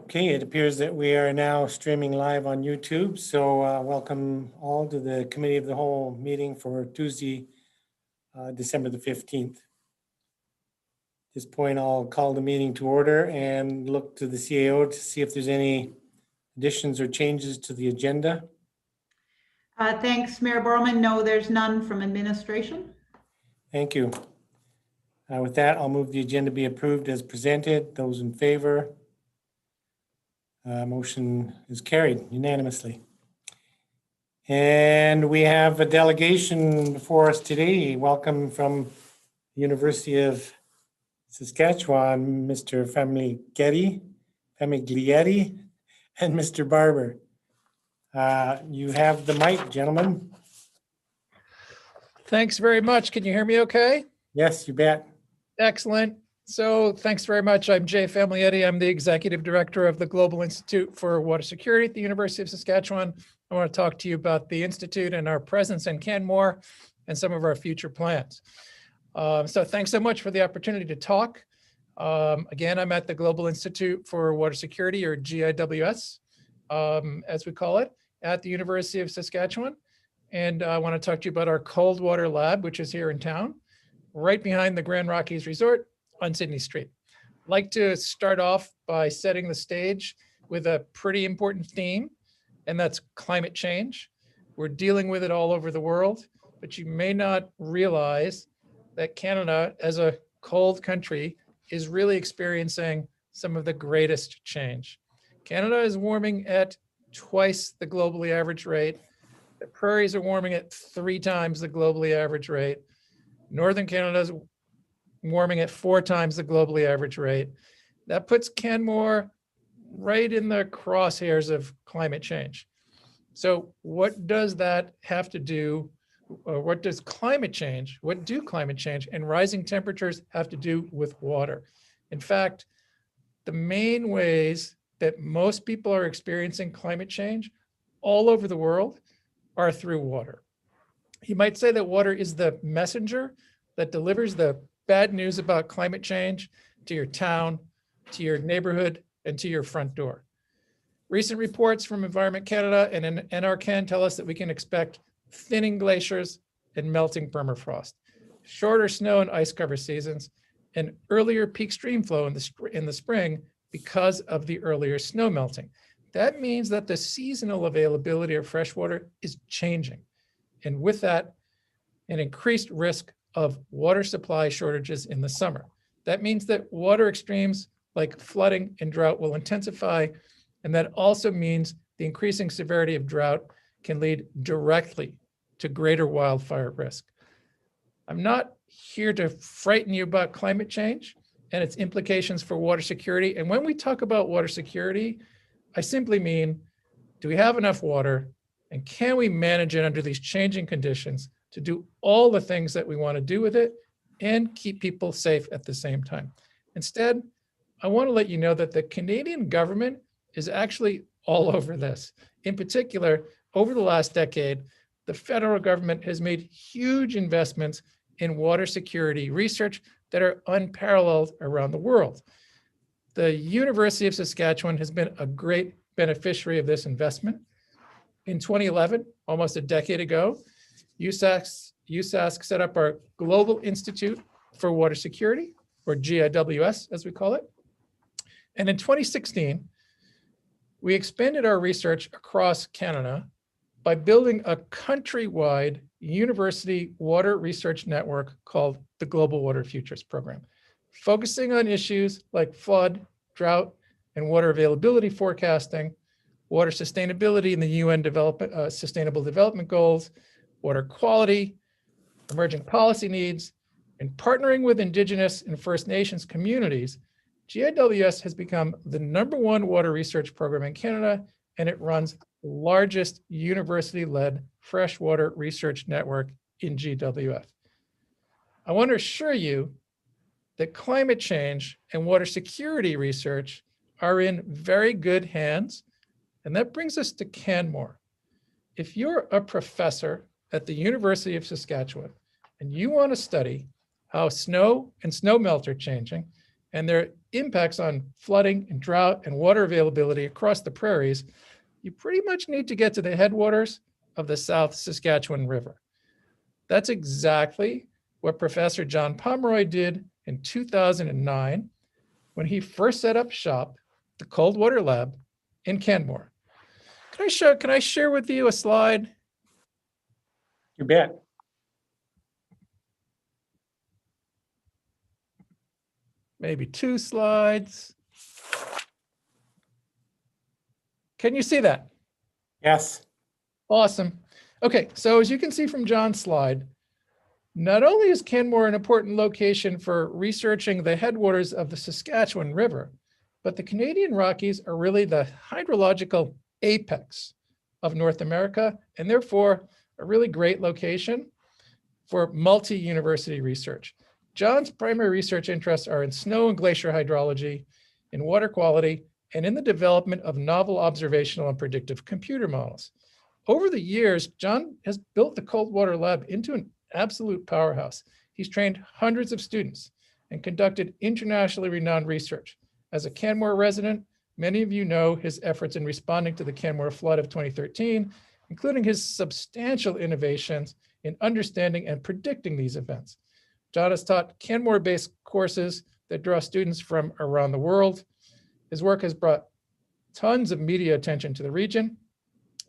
Okay, it appears that we are now streaming live on YouTube. So welcome all to the Committee of the Whole meeting for Tuesday, December the 15th. At this point, I'll call the meeting to order and look to the CAO to see if there's any additions or changes to the agenda. Thanks, Mayor Borman. No, there's none from administration. Thank you. With that, I'll move the agenda be approved as presented. Those in favor? Motion is carried unanimously. And we have a delegation before us today. Welcome from the University of Saskatchewan, Mr. Famiglietti, and Mr. Barber. You have the mic, gentlemen. Thanks very much. Can you hear me okay? Yes, you bet. Excellent. So thanks very much. I'm Jay Famiglietti. I'm the Executive Director of the Global Institute for Water Security at the University of Saskatchewan. I want to talk to you about the Institute and our presence in Canmore and some of our future plans. So thanks so much for the opportunity to talk. Again, I'm at the Global Institute for Water Security, or GIWS, as we call it, at the University of Saskatchewan. And I want to talk to you about our cold water lab, which is here in town, right behind the Grand Rockies Resort on Sydney Street. I'd like to start off by setting the stage with a pretty important theme, and that's climate change. We're dealing with it all over the world, but you may not realize that Canada, as a cold country, is really experiencing some of the greatest change. Canada is warming at twice the globally average rate. The prairies are warming at 3 times the globally average rate. Northern Canada is warming at 4 times the globally average rate. That puts Canmore right in the crosshairs of climate change. So what does that have to do, or what do climate change and rising temperatures have to do with water? In fact, the main ways that most people are experiencing climate change all over the world are through water. You might say that water is the messenger that delivers the bad news about climate change to your town, to your neighborhood, and to your front door. Recent reports from Environment Canada and NRCan tell us that we can expect thinning glaciers and melting permafrost, shorter snow and ice cover seasons, and earlier peak stream flow in the spring because of the earlier snow melting. That means that the seasonal availability of fresh water is changing. And with that, an increased risk of water supply shortages in the summer. That means that water extremes like flooding and drought will intensify, and that also means the increasing severity of drought can lead directly to greater wildfire risk. I'm not here to frighten you about climate change and its implications for water security. And when we talk about water security, I simply mean, do we have enough water, and can we manage it under these changing conditions to do all the things that we want to do with it and keep people safe at the same time? Instead, I want to let you know that the Canadian government is actually all over this. In particular, over the last decade, the federal government has made huge investments in water security research that are unparalleled around the world. The University of Saskatchewan has been a great beneficiary of this investment. In 2011, almost a decade ago, USask set up our Global Institute for Water Security, or GIWS as we call it. And in 2016, we expanded our research across Canada by building a countrywide university water research network called the Global Water Futures Program, focusing on issues like flood, drought, and water availability forecasting, water sustainability in the UN Sustainable Development Goals, water quality, emerging policy needs, and partnering with Indigenous and First Nations communities. GIWS has become the #1 water research program in Canada, and it runs the largest university-led freshwater research network in GWF. I want to assure you that climate change and water security research are in very good hands, and that brings us to Canmore. If you're a professor at the University of Saskatchewan and you want to study how snow and snow melt are changing, and their impacts on flooding and drought and water availability across the prairies, you pretty much need to get to the headwaters of the South Saskatchewan River. That's exactly what Professor John Pomeroy did in 2009 when he first set up shop, the Cold Water Lab in Canmore. Can I share with you a slide? You bet. Maybe 2 slides. Can you see that? Yes. Awesome. Okay, so as you can see from John's slide, not only is Canmore an important location for researching the headwaters of the Saskatchewan River, but the Canadian Rockies are really the hydrological apex of North America, and therefore a really great location for multi-university research. John's primary research interests are in snow and glacier hydrology, in water quality, and in the development of novel observational and predictive computer models. Over the years, John has built the Cold Water Lab into an absolute powerhouse. He's trained hundreds of students and conducted internationally renowned research. As a Canmore resident, many of you know his efforts in responding to the Canmore flood of 2013, including his substantial innovations in understanding and predicting these events. John has taught Canmore-based courses that draw students from around the world. His work has brought tons of media attention to the region.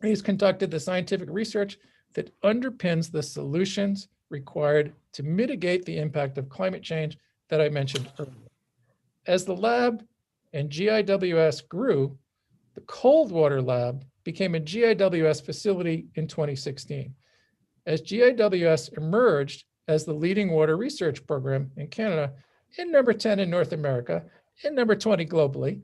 He's conducted the scientific research that underpins the solutions required to mitigate the impact of climate change that I mentioned earlier. As the lab and GIWS grew, the Cold Water Lab became a GIWS facility in 2016. As GIWS emerged as the leading water research program in Canada, and number 10 in North America, and number 20 globally,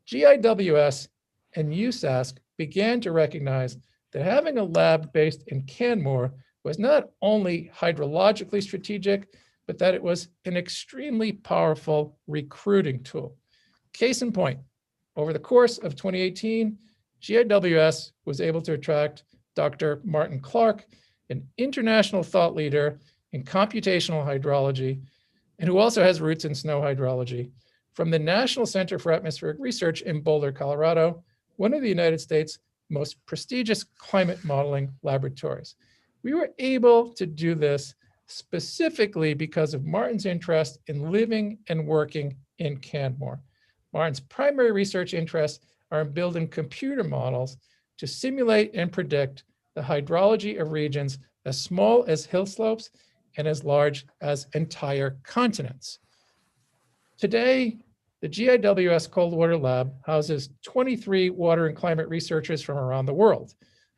GIWS and USask began to recognize that having a lab based in Canmore was not only hydrologically strategic, but that it was an extremely powerful recruiting tool. Case in point, over the course of 2018, GIWS was able to attract Dr. Martin Clark, an international thought leader in computational hydrology, and who also has roots in snow hydrology, from the National Center for Atmospheric Research in Boulder, Colorado, one of the United States' most prestigious climate modeling laboratories. We were able to do this specifically because of Martin's interest in living and working in Canmore. Martin's primary research interests are in building computer models to simulate and predict the hydrology of regions as small as hill slopes and as large as entire continents. Today, the GIWS Cold Water Lab houses 23 water and climate researchers from around the world.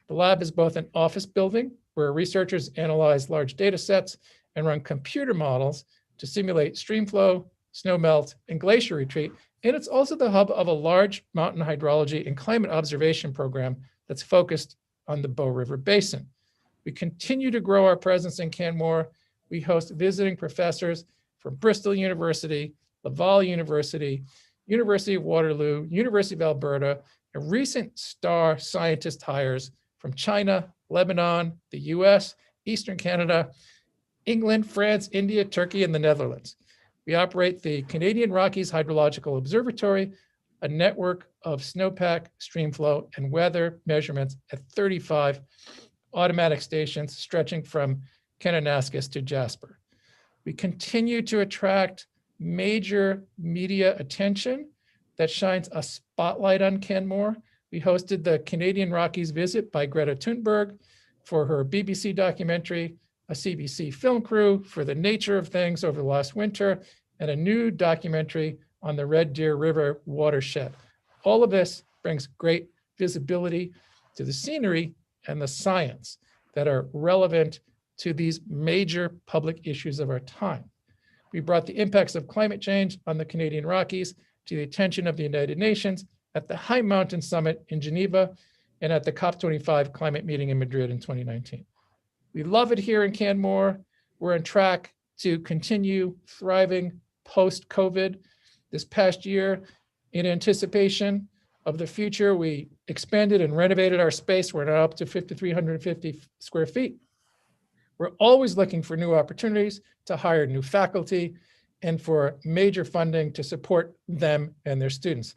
The lab is both an office building where researchers analyze large data sets and run computer models to simulate stream flow, snow melt, and glacier retreat. And it's also the hub of a large mountain hydrology and climate observation program that's focused on the Bow River Basin. We continue to grow our presence in Canmore. We host visiting professors from Bristol University, Laval University, University of Waterloo, University of Alberta, and recent star scientist hires from China, Lebanon, the US, Eastern Canada, England, France, India, Turkey, and the Netherlands. We operate the Canadian Rockies Hydrological Observatory, a network of snowpack, streamflow, and weather measurements at 35 automatic stations stretching from Kananaskis to Jasper. We continue to attract major media attention that shines a spotlight on Canmore. We hosted the Canadian Rockies visit by Greta Thunberg for her BBC documentary, a CBC film crew for the nature of things over the last winter, and a new documentary on the Red Deer River watershed. All of this brings great visibility to the scenery and the science that are relevant to these major public issues of our time. We brought the impacts of climate change on the Canadian Rockies to the attention of the United Nations at the High Mountain Summit in Geneva and at the COP25 climate meeting in Madrid in 2019. We love it here in Canmore. We're on track to continue thriving post-COVID. This past year, in anticipation of the future, we expanded and renovated our space. We're now up to 5,350 square feet. We're always looking for new opportunities to hire new faculty and for major funding to support them and their students.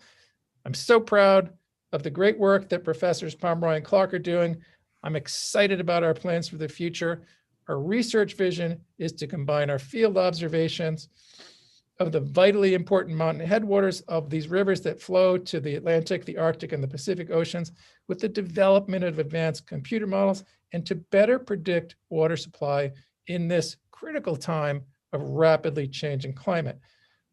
I'm so proud of the great work that Professors Pomeroy and Clark are doing. I'm excited about our plans for the future. Our research vision is to combine our field observations of the vitally important mountain headwaters of these rivers that flow to the Atlantic, the Arctic, and the Pacific Oceans with the development of advanced computer models and to better predict water supply in this critical time of rapidly changing climate.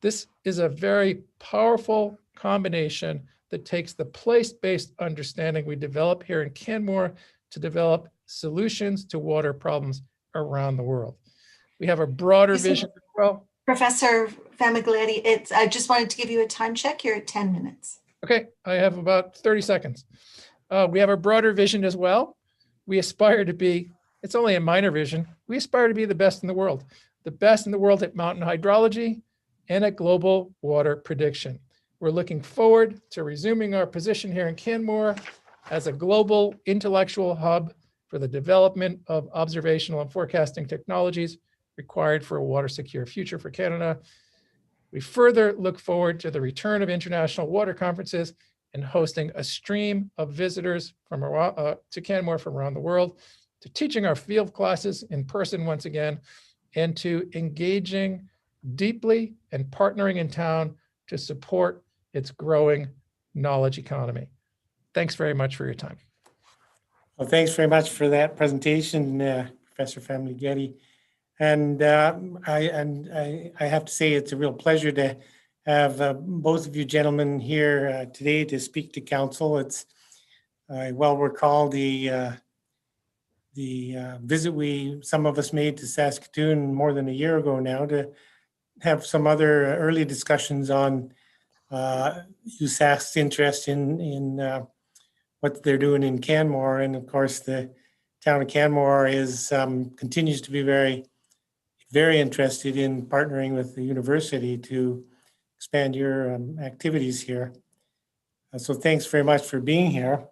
This is a very powerful combination that takes the place-based understanding we develop here in Canmore to develop solutions to water problems around the world. We have a broader vision as well. Professor Famiglietti, I just wanted to give you a time check. You're at 10 minutes. Okay, I have about 30 seconds. We have a broader vision as well. We aspire to be, it's only a minor vision, we aspire to be the best in the world at mountain hydrology and at global water prediction. We're looking forward to resuming our position here in Canmore as a global intellectual hub for the development of observational and forecasting technologies required for a water secure future for Canada. We further look forward to the return of international water conferences and hosting a stream of visitors from to Canmore from around the world, to teaching our field classes in person once again, and to engaging deeply and partnering in town to support its growing knowledge economy. Thanks very much for your time. Well, thanks very much for that presentation, Professor Famiglietti. And I have to say it's a real pleasure to have both of you gentlemen here today to speak to council. It's I well recall the visit some of us made to Saskatoon more than a year ago now to have some other early discussions on USask's interest in what they're doing in Canmore. And of course, the town of Canmore is continues to be very, very interested in partnering with the university to expand your activities here. So thanks very much for being here.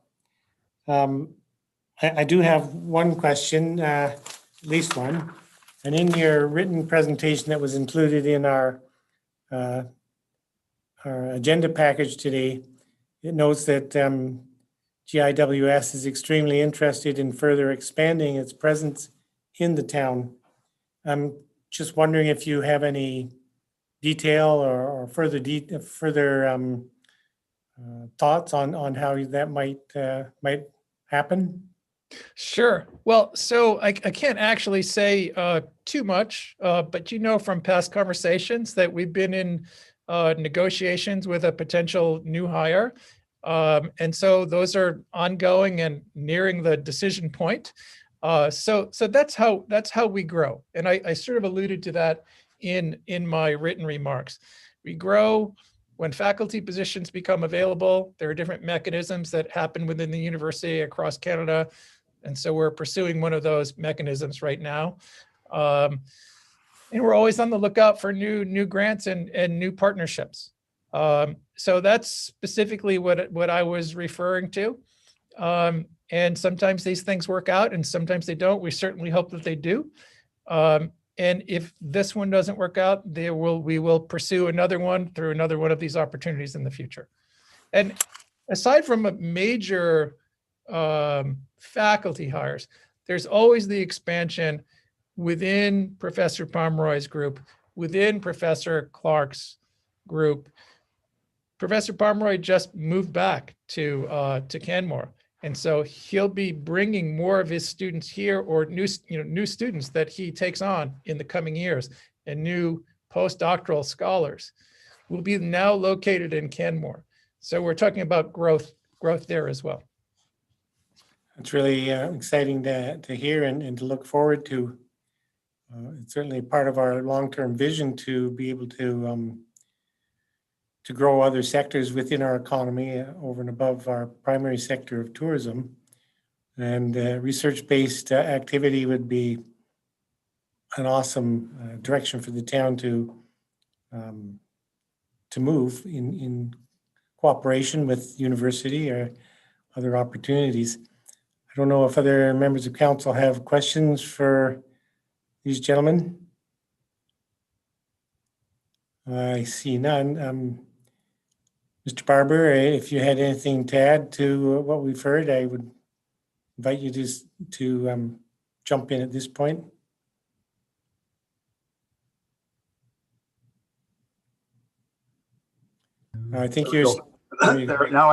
I do have one question, at least one. And in your written presentation that was included in our agenda package today, it notes that GIWS is extremely interested in further expanding its presence in the town. I'm just wondering if you have any detail or further thoughts on how that might happen. Sure. Well, so I can't actually say too much, but you know from past conversations that we've been in negotiations with a potential new hire. And so those are ongoing and nearing the decision point. So that's how we grow. And I sort of alluded to that in my written remarks. We grow when faculty positions become available. There are different mechanisms that happen within the university across Canada. And so we're pursuing one of those mechanisms right now. And we're always on the lookout for new grants and new partnerships. So that's specifically what I was referring to. And sometimes these things work out and sometimes they don't. We certainly hope that they do. And if this one doesn't work out, we will pursue another one through another one of these opportunities in the future. And aside from a major faculty hires, there's always the expansion within Professor Pomeroy's group, within Professor Clark's group. Professor Pomeroy just moved back to Canmore. And so he'll be bringing more of his students here, or new students that he takes on in the coming years, and new postdoctoral scholars will be now located in Canmore. So we're talking about growth there as well. It's really exciting to hear and to look forward to. It's certainly part of our long-term vision to be able to grow other sectors within our economy over and above our primary sector of tourism. And research-based activity would be an awesome direction for the town to move in cooperation with university or other opportunities. I don't know if other members of council have questions for these gentlemen. I see none. Mr. Barber, if you had anything to add to what we've heard, I would invite you to jump in at this point. I think you're. Now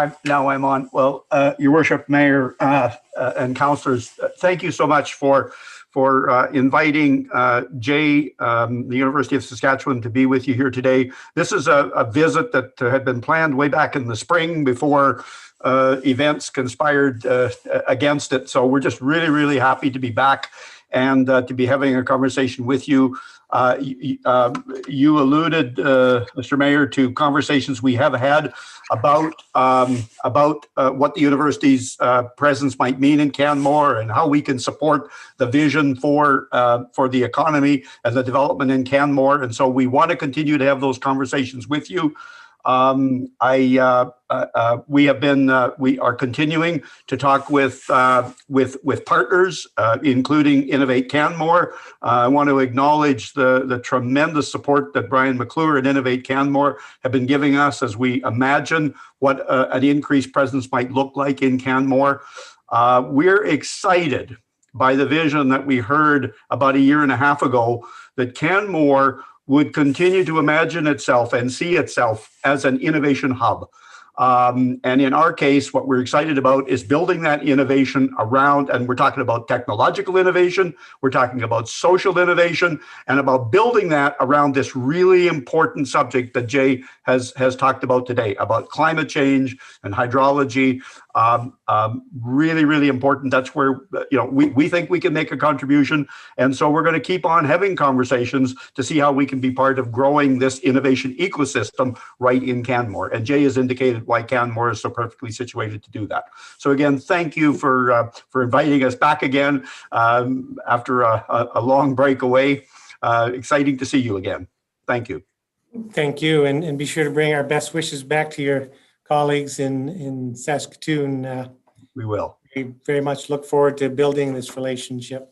I'm on. Well, Your Worship, Mayor, and councillors, thank you so much for inviting Jay, the University of Saskatchewan, to be with you here today. This is a visit that had been planned way back in the spring before events conspired against it. So we're just really, really happy to be back and to be having a conversation with you. You alluded, Mr. Mayor, to conversations we have had about what the university's presence might mean in Canmore and how we can support the vision for the economy and the development in Canmore. And so we want to continue to have those conversations with you. We are continuing to talk with partners, including Innovate Canmore. I want to acknowledge the tremendous support that Brian McClure and Innovate Canmore have been giving us as we imagine what an increased presence might look like in Canmore. We're excited by the vision that we heard about a year and a half ago that Canmore would continue to imagine itself and see itself as an innovation hub. And in our case, what we're excited about is building that innovation around, and we're talking about technological innovation, we're talking about social innovation, and about building that around this really important subject that Jay has talked about today, about climate change and hydrology. Really, really important. That's where we think we can make a contribution. And so we're going to keep on having conversations to see how we can be part of growing this innovation ecosystem right in Canmore. And Jay has indicated why Canmore is so perfectly situated to do that. So again, thank you for inviting us back again after a long break away. Exciting to see you again. Thank you. Thank you. And be sure to bring our best wishes back to your colleagues in Saskatoon. We will. We very much look forward to building this relationship.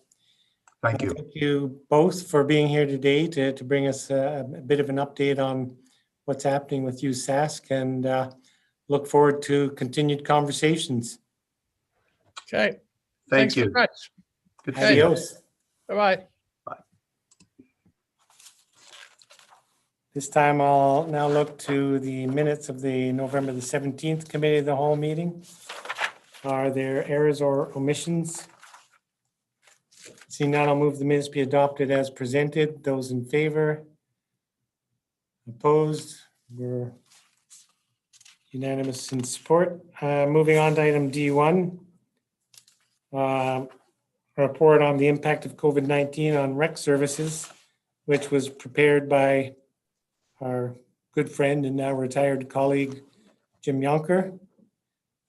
Thank you. Thank you both for being here today to bring us a bit of an update on what's happening with USask, and look forward to continued conversations. Okay. Thank you. Very much. Good to see you. Adios. Bye-bye. This time I'll now look to the minutes of the November the 17th Committee of the Whole meeting. Are there errors or omissions? Seeing none, I'll move the minutes be adopted as presented. Those in favor? Opposed? We're unanimous in support. Moving on to item D1. Report on the impact of COVID-19 on rec services, which was prepared by our good friend and now retired colleague, Jim Yonker.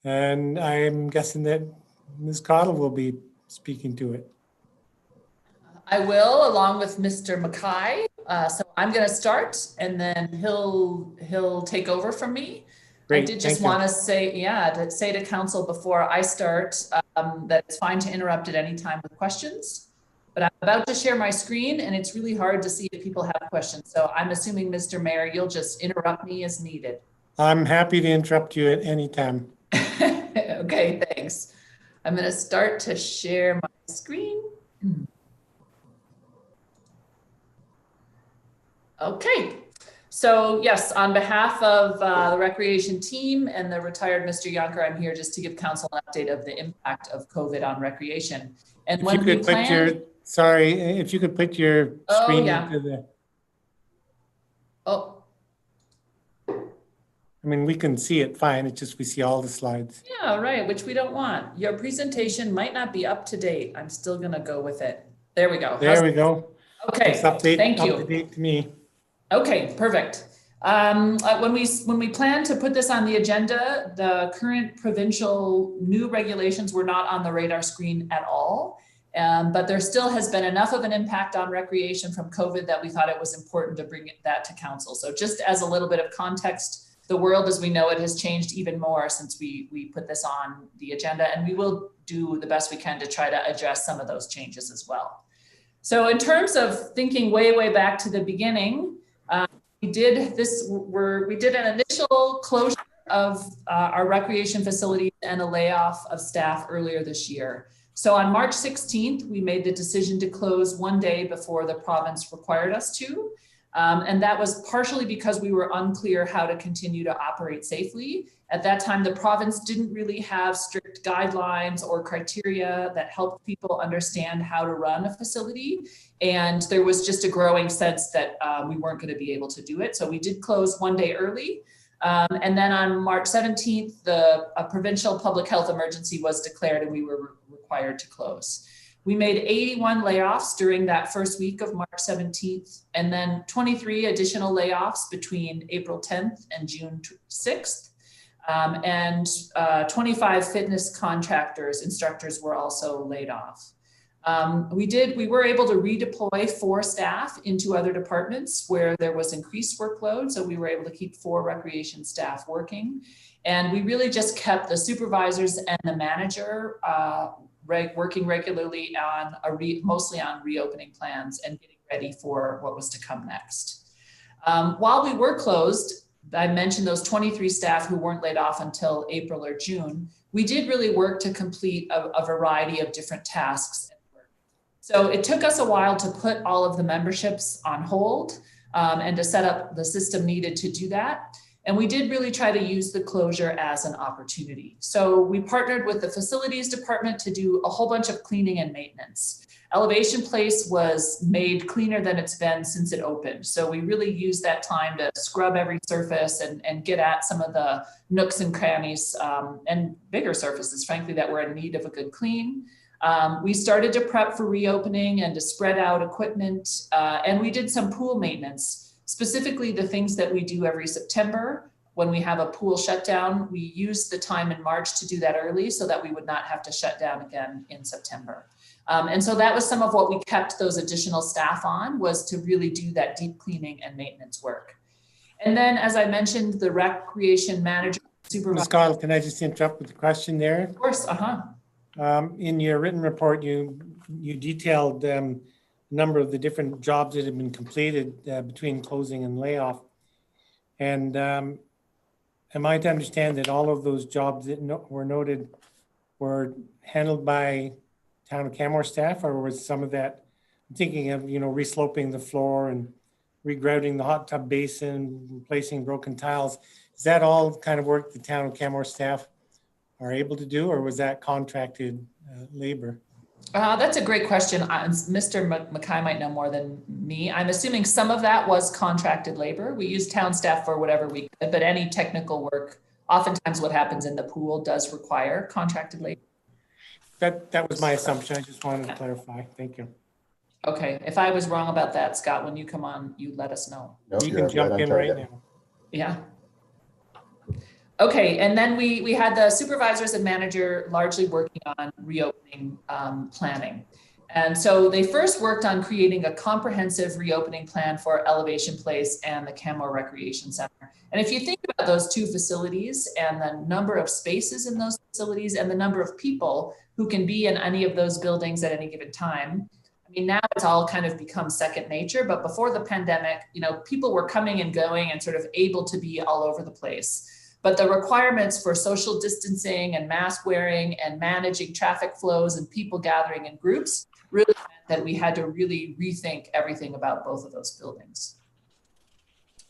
And I'm guessing that Ms. Cottle will be speaking to it. I will, along with Mr. Mackay. So I'm going to start, and then he'll take over from me. Great, I did just want to say, to council before I start that it's fine to interrupt at any time with questions. But I'm about to share my screen, and it's really hard to see if people have questions. So I'm assuming, Mr. Mayor, you'll just interrupt me as needed. I'm happy to interrupt you at any time. Okay, thanks. I'm going to start to share my screen. Okay, so yes, on behalf of the recreation team and the retired Mr. Yonker, I'm here just to give council an update of the impact of COVID on recreation. And when we plan, sorry, if you could put your screen into the. Oh. I mean, we can see it fine. It's just we see all the slides. Yeah, right, which we don't want. Your presentation might not be up to date. I'm still going to go with it. There we go. There we go. Okay, thank you. Up to date to me. Okay, perfect. When we plan to put this on the agenda, the current provincial new regulations were not on the radar screen at all. But there still has been enough of an impact on recreation from COVID that we thought it was important to bring that to council. So just as a little bit of context, the world as we know it has changed even more since we put this on the agenda, and we will do the best we can to try to address some of those changes as well. So in terms of thinking way back to the beginning, we did an initial closure of our recreation facilities and a layoff of staff earlier this year. So on March 16th, we made the decision to close one day before the province required us to. And that was partially because we were unclear how to continue to operate safely. At that time, the province didn't really have strict guidelines or criteria that helped people understand how to run a facility. And there was just a growing sense that we weren't going to be able to do it. So we did close one day early. And then on March 17th, a provincial public health emergency was declared and we were required to close. We made 81 layoffs during that first week of March 17th, and then 23 additional layoffs between April 10th and June 6th. And 25 fitness contractors, instructors were also laid off. We were able to redeploy 4 staff into other departments where there was increased workload. So we were able to keep 4 recreation staff working. And we really just kept the supervisors and the manager working regularly on mostly on reopening plans and getting ready for what was to come next. While we were closed, I mentioned those 23 staff who weren't laid off until April or June. We did really work to complete a variety of different tasks. So it took us a while to put all of the memberships on hold and to set up the system needed to do that. And we did really try to use the closure as an opportunity. So we partnered with the facilities department to do a whole bunch of cleaning and maintenance. Elevation Place was made cleaner than it's been since it opened. So we really used that time to scrub every surface and get at some of the nooks and crannies and bigger surfaces, frankly, that were in need of a good clean. We started to prep for reopening and to spread out equipment, and we did some pool maintenance. Specifically, the things that we do every September when we have a pool shutdown, we used the time in March to do that early so that we would not have to shut down again in September. And so that was some of what we kept those additional staff on, was to really do that deep cleaning and maintenance work. And then, as I mentioned, the recreation manager, supervisor. Ms. Cottle, can I just interrupt with a question there? Of course, In your written report, you detailed number of the different jobs that have been completed between closing and layoff. And am I to understand that all of those jobs that were noted were handled by Town of Canmore staff, or was some of that, I'm thinking of, resloping the floor and regrouting the hot tub basin, replacing broken tiles. Is that all kind of work the Town of Canmore staff are able to do, or was that contracted labor? That's a great question. Mr. Mackay might know more than me. I'm assuming some of that was contracted labor. We use town staff for whatever we could, but any technical work, oftentimes what happens in the pool does require contracted labor. That was my assumption. I just wanted to clarify. Thank you. Okay. If I was wrong about that, Scott, when you come on, you let us know. Nope, You you're can jump on in target. right now. Yeah. Okay, and then we had the supervisors and manager largely working on reopening planning. And so they first worked on creating a comprehensive reopening plan for Elevation Place and the Canmore Recreation Center. And if you think about those two facilities and the number of spaces in those facilities and the number of people who can be in any of those buildings at any given time, I mean, now it's all kind of become second nature, but before the pandemic, people were coming and going and sort of able to be all over the place. But the requirements for social distancing and mask wearing and managing traffic flows and people gathering in groups really meant that we had to really rethink everything about both of those buildings.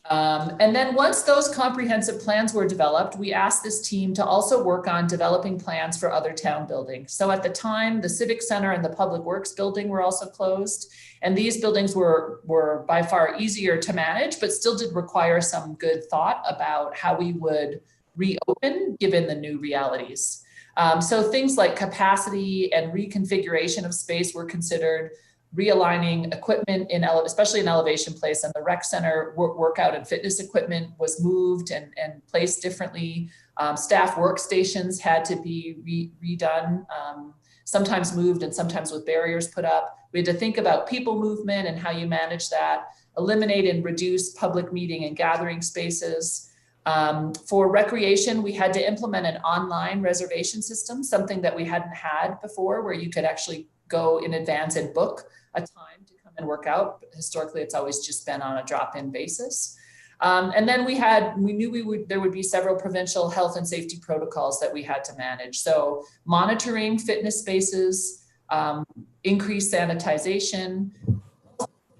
And then once those comprehensive plans were developed, we asked this team to also work on developing plans for other town buildings. So at the time, the Civic Center and the Public Works building were also closed. And these buildings were by far easier to manage, but still did require some good thought about how we would reopen given the new realities. So things like capacity and reconfiguration of space were considered. Realigning equipment especially in Elevation Place, and the rec center workout and fitness equipment was moved and placed differently. Staff workstations had to be redone, sometimes moved and sometimes with barriers put up. We had to think about people movement and how you manage that, eliminate and reduce public meeting and gathering spaces. For recreation, we had to implement an online reservation system, something that we hadn't had before, where you could actually go in advance and book a time to come and work out. Historically, it's always just been on a drop-in basis. And then we knew there would be several provincial health and safety protocols that we had to manage. So monitoring fitness spaces, increased sanitization,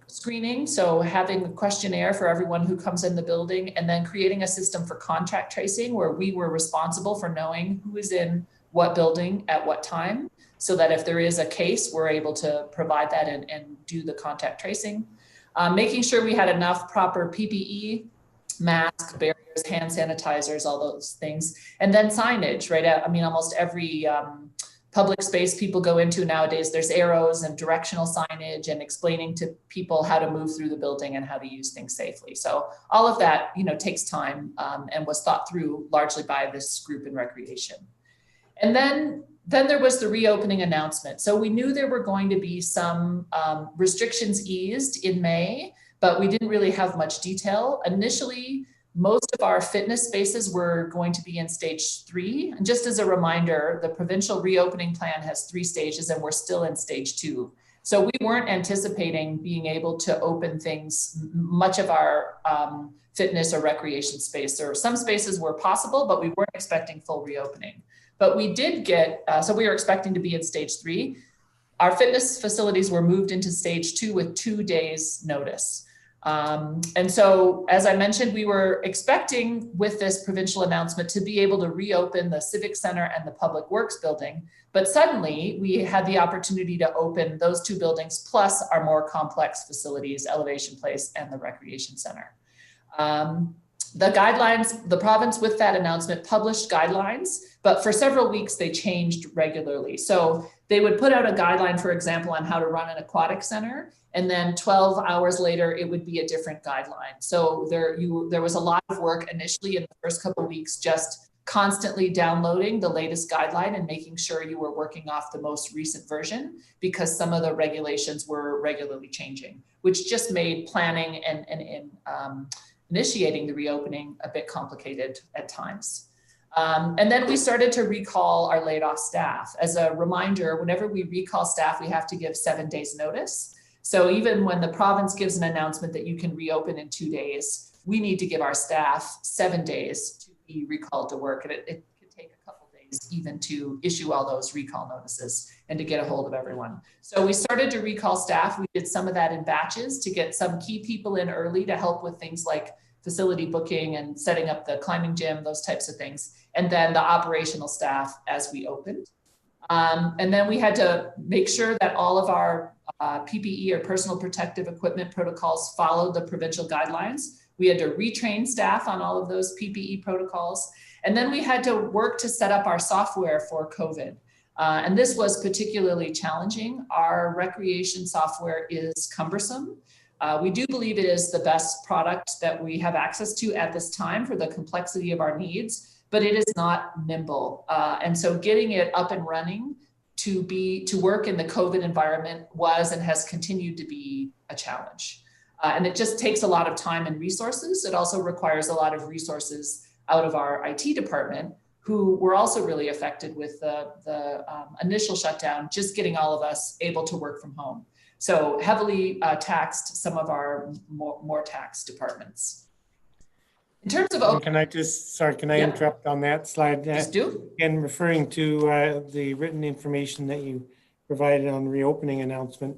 screening, so having a questionnaire for everyone who comes in the building, and then creating a system for contact tracing where we were responsible for knowing who is in what building at what time, so that if there is a case, we're able to provide that and do the contact tracing. Making sure we had enough proper PPE, masks, barriers, hand sanitizers, all those things. And then signage, right? I mean, almost every public space people go into nowadays, there's arrows and directional signage and explaining to people how to move through the building and how to use things safely. So all of that, takes time and was thought through largely by this group in recreation. And then there was the reopening announcement. So we knew there were going to be some restrictions eased in May, but we didn't really have much detail. Initially, most of our fitness spaces were going to be in stage 3. And just as a reminder, the provincial reopening plan has 3 stages and we're still in stage 2. So we weren't anticipating being able to open things, much of our fitness or recreation space, or some spaces were possible, but we weren't expecting full reopening. But we did get, so we were expecting to be in stage 3. Our fitness facilities were moved into stage 2 with 2 days notice. And so, as I mentioned, we were expecting with this provincial announcement to be able to reopen the Civic Center and the Public Works building. But suddenly we had the opportunity to open those 2 buildings plus our more complex facilities, Elevation Place and the Recreation Center. The guidelines, the province with that announcement published guidelines, but for several weeks they changed regularly. So they would put out a guideline, for example, on how to run an aquatic center, and then 12 hours later it would be a different guideline. So there was a lot of work initially in the first couple of weeks, just constantly downloading the latest guideline and making sure you were working off the most recent version, because some of the regulations were regularly changing, which just made planning and initiating the reopening a bit complicated at times. And then we started to recall our laid off staff. As a reminder, whenever we recall staff, we have to give 7 days notice. So even when the province gives an announcement that you can reopen in 2 days, we need to give our staff 7 days to be recalled to work. And it can take a couple days even to issue all those recall notices and to get a hold of everyone. So we started to recall staff. We did some of that in batches to get some key people in early to help with things like facility booking and setting up the climbing gym, those types of things. And then the operational staff as we opened. And then we had to make sure that all of our PPE or personal protective equipment protocols followed the provincial guidelines. We had to retrain staff on all of those PPE protocols. And then we had to work to set up our software for COVID. And this was particularly challenging. Our recreation software is cumbersome. We do believe it is the best product that we have access to at this time for the complexity of our needs, but it is not nimble. And so getting it up and running to work in the COVID environment was and has continued to be a challenge. And it just takes a lot of time and resources. It also requires a lot of resources out of our IT department, who were also really affected with the initial shutdown, just getting all of us able to work from home. So heavily taxed some of our more taxed departments. In terms of can I interrupt on that slide? Just do. And referring to the written information that you provided on the reopening announcement,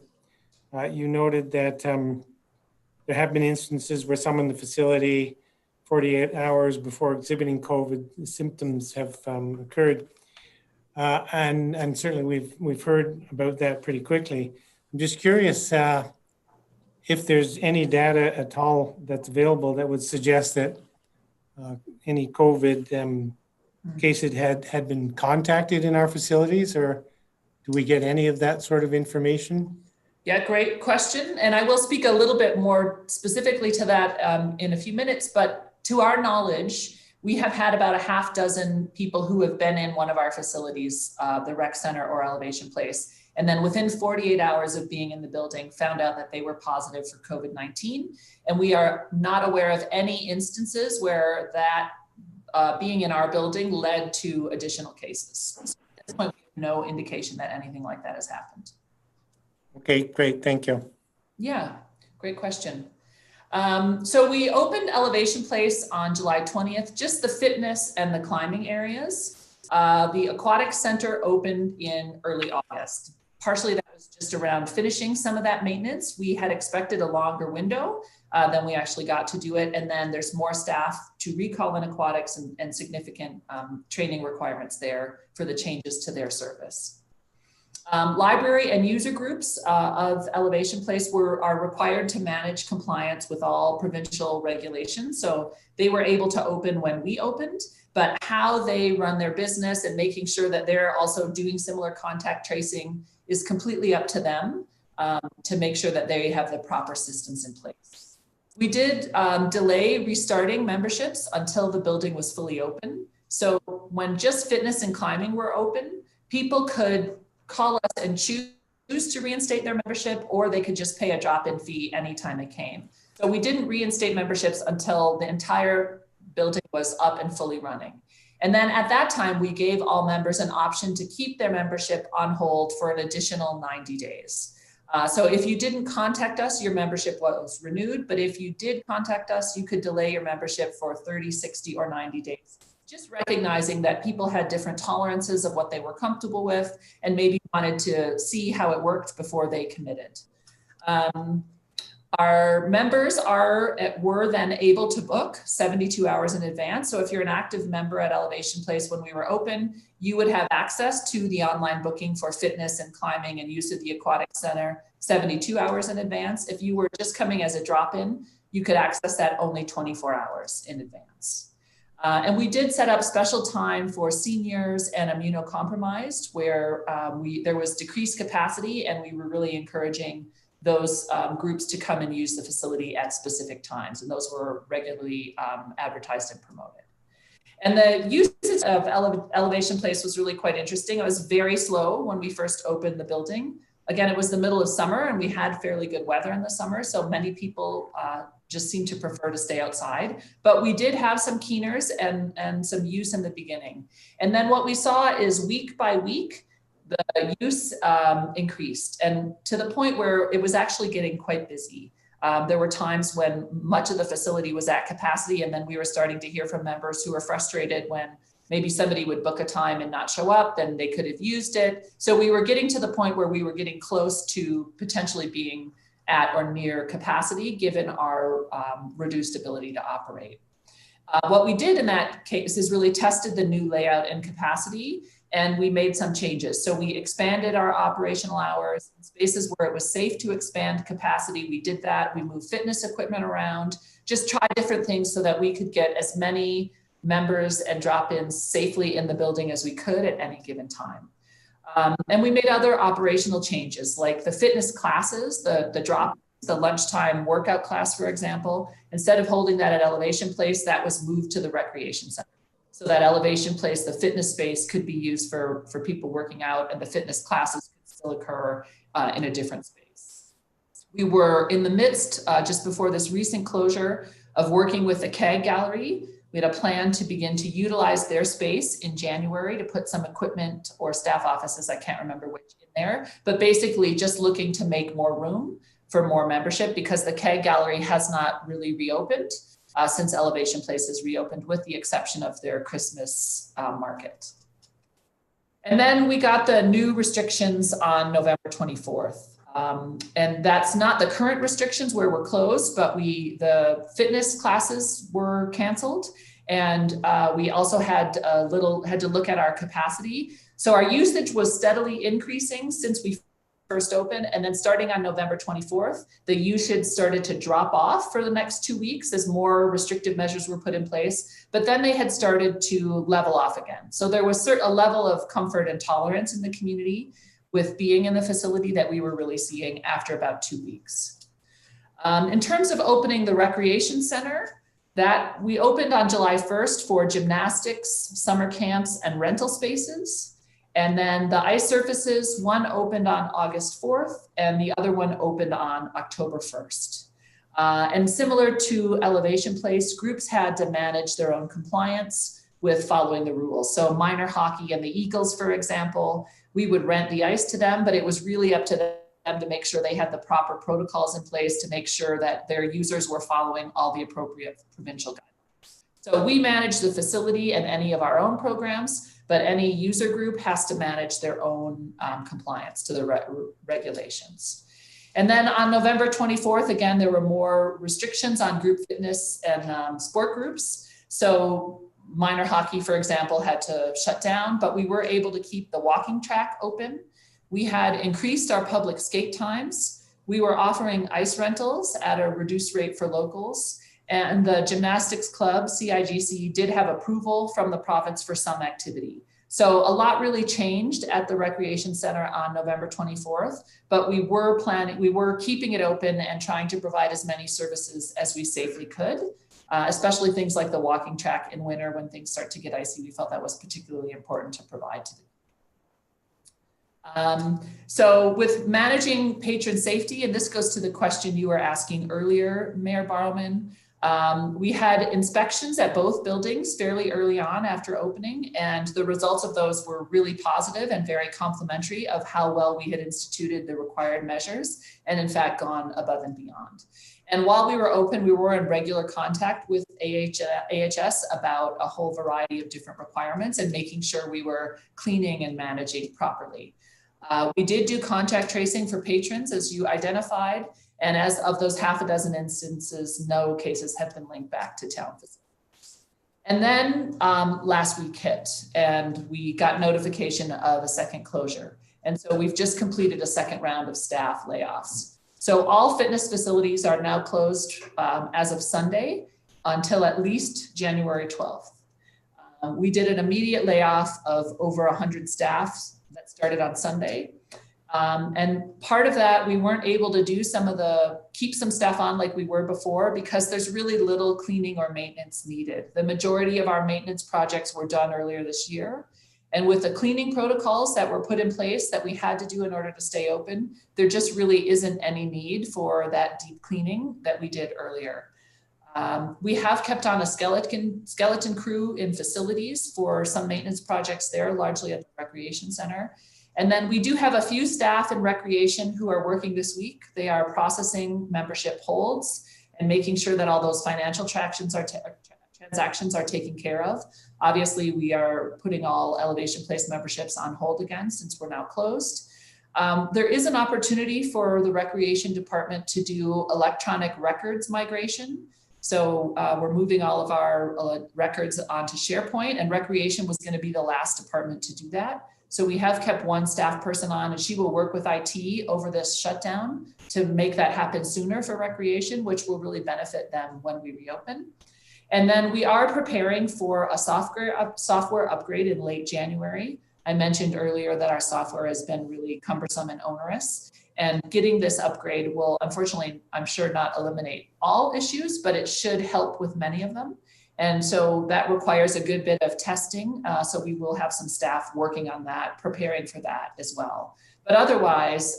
you noted that there have been instances where some in the facility 48 hours before exhibiting COVID symptoms have occurred. And certainly we've heard about that pretty quickly. I'm just curious if there's any data at all that's available that would suggest that any COVID cases had been contacted in our facilities, or do we get any of that sort of information? Yeah, great question. And I will speak a little bit more specifically to that in a few minutes, but to our knowledge, we have had about a half dozen people who have been in one of our facilities, the rec center or Elevation Place. And then within 48 hours of being in the building, found out that they were positive for COVID-19. And we are not aware of any instances where that being in our building led to additional cases. So at this point, we have no indication that anything like that has happened. Okay, great, thank you. Yeah, great question. So we opened Elevation Place on July 20th, just the fitness and the climbing areas. The aquatic center opened in early August. Partially that was just around finishing some of that maintenance. We had expected a longer window than we actually got to do it. And then there's more staff to recall in aquatics and significant training requirements there for the changes to their service. Library and user groups of Elevation Place are required to manage compliance with all provincial regulations. So they were able to open when we opened, but how they run their business and making sure that they're also doing similar contact tracing is completely up to them to make sure that they have the proper systems in place. We did delay restarting memberships until the building was fully open. So when just fitness and climbing were open, people could call us and choose to reinstate their membership, or they could just pay a drop-in fee anytime they came. So we didn't reinstate memberships until the entire building was up and fully running. And then at that time, we gave all members an option to keep their membership on hold for an additional 90 days. So if you didn't contact us, your membership was renewed. But if you did contact us, you could delay your membership for 30, 60, or 90 days. Just recognizing that people had different tolerances of what they were comfortable with and maybe wanted to see how it worked before they committed. Our members were then able to book 72 hours in advance. So if you're an active member at Elevation Place when we were open, you would have access to the online booking for fitness and climbing and use of the aquatic center 72 hours in advance. If you were just coming as a drop-in, you could access that only 24 hours in advance. And we did set up special time for seniors and immunocompromised where there was decreased capacity, and we were really encouraging those groups to come and use the facility at specific times. And those were regularly advertised and promoted. And the usage of Elevation Place was really quite interesting. It was very slow when we first opened the building. Again, it was the middle of summer and we had fairly good weather in the summer. So many people just seemed to prefer to stay outside, but we did have some keeners and some use in the beginning. And then what we saw is week by week, the use increased, and to the point where it was actually getting quite busy. There were times when much of the facility was at capacity, and then we were starting to hear from members who were frustrated when maybe somebody would book a time and not show up, then they could have used it. So we were getting to the point where we were getting close to potentially being at or near capacity, given our reduced ability to operate. What we did in that case is really tested the new layout and capacity, and we made some changes. So we expanded our operational hours in spaces where it was safe to expand capacity. We did that. We moved fitness equipment around, just try different things so that we could get as many members and drop-ins safely in the building as we could at any given time. And we made other operational changes, like the fitness classes, the lunchtime workout class, for example. Instead of holding that at Elevation Place, that was moved to the recreation center. So that Elevation Place, the fitness space, could be used for people working out, and the fitness classes could still occur in a different space. We were in the midst, just before this recent closure, of working with the CAG Gallery. We had a plan to begin to utilize their space in January to put some equipment or staff offices, I can't remember which, in there, but basically just looking to make more room for more membership, because the CAG Gallery has not really reopened since Elevation Place has reopened, with the exception of their Christmas market. And then we got the new restrictions on November 24th. And that's not the current restrictions where we're closed, but the fitness classes were canceled. And we also had to look at our capacity. So our usage was steadily increasing since we first opened. And then starting on November 24th, the usage started to drop off for the next 2 weeks as more restrictive measures were put in place. But then they had started to level off again. So there was a level of comfort and tolerance in the community with being in the facility that we were really seeing after about 2 weeks. In terms of opening the recreation center, that we opened on July 1st for gymnastics, summer camps, and rental spaces. And then the ice surfaces, one opened on August 4th and the other one opened on October 1st. And similar to Elevation Place, groups had to manage their own compliance with following the rules. So minor hockey and the Eagles, for example, we would rent the ice to them, but it was really up to them to make sure they had the proper protocols in place to make sure that their users were following all the appropriate provincial guidelines. So we manage the facility and any of our own programs, but any user group has to manage their own compliance to the regulations. And then on November 24th, again, there were more restrictions on group fitness and sport groups. So minor hockey, for example, had to shut down, but we were able to keep the walking track open. We had increased our public skate times. We were offering ice rentals at a reduced rate for locals. And the gymnastics club, CIGC, did have approval from the province for some activity. So a lot really changed at the Recreation Center on November 24th, but we were keeping it open and trying to provide as many services as we safely could, especially things like the walking track in winter when things start to get icy. We felt that was particularly important to provide to them. So with managing patron safety, and this goes to the question you were asking earlier, Mayor Barrowman, we had inspections at both buildings fairly early on after opening, and the results of those were really positive and very complimentary of how well we had instituted the required measures and in fact gone above and beyond. And while we were open, we were in regular contact with AHS about a whole variety of different requirements and making sure we were cleaning and managing properly. We did do contact tracing for patrons, as you identified. And as of those half a dozen instances, no cases have been linked back to town facilities. And then last week hit and we got notification of a second closure. And so we've just completed a second round of staff layoffs. So all fitness facilities are now closed as of Sunday until at least January 12th. We did an immediate layoff of over 100 staff that started on Sunday. And part of that, we weren't able to do keep some staff on like we were before because there's really little cleaning or maintenance needed. The majority of our maintenance projects were done earlier this year. And with the cleaning protocols that were put in place that we had to do in order to stay open, there just really isn't any need for that deep cleaning that we did earlier. We have kept on a skeleton crew in facilities for some maintenance projects there, largely at the Recreation Center. And then we do have a few staff in recreation who are working this week. They are processing membership holds and making sure that all those financial transactions are taken care of. Obviously, we are putting all Elevation Place memberships on hold again since we're now closed. There is an opportunity for the Recreation Department to do electronic records migration. So we're moving all of our records onto SharePoint, and Recreation was going to be the last department to do that. So we have kept one staff person on and she will work with IT over this shutdown to make that happen sooner for Recreation, which will really benefit them when we reopen. And then we are preparing for a software upgrade in late January. I mentioned earlier that our software has been really cumbersome and onerous. And getting this upgrade will, unfortunately, I'm sure not eliminate all issues, but it should help with many of them. And so that requires a good bit of testing. So we will have some staff working on that, preparing for that as well. But otherwise,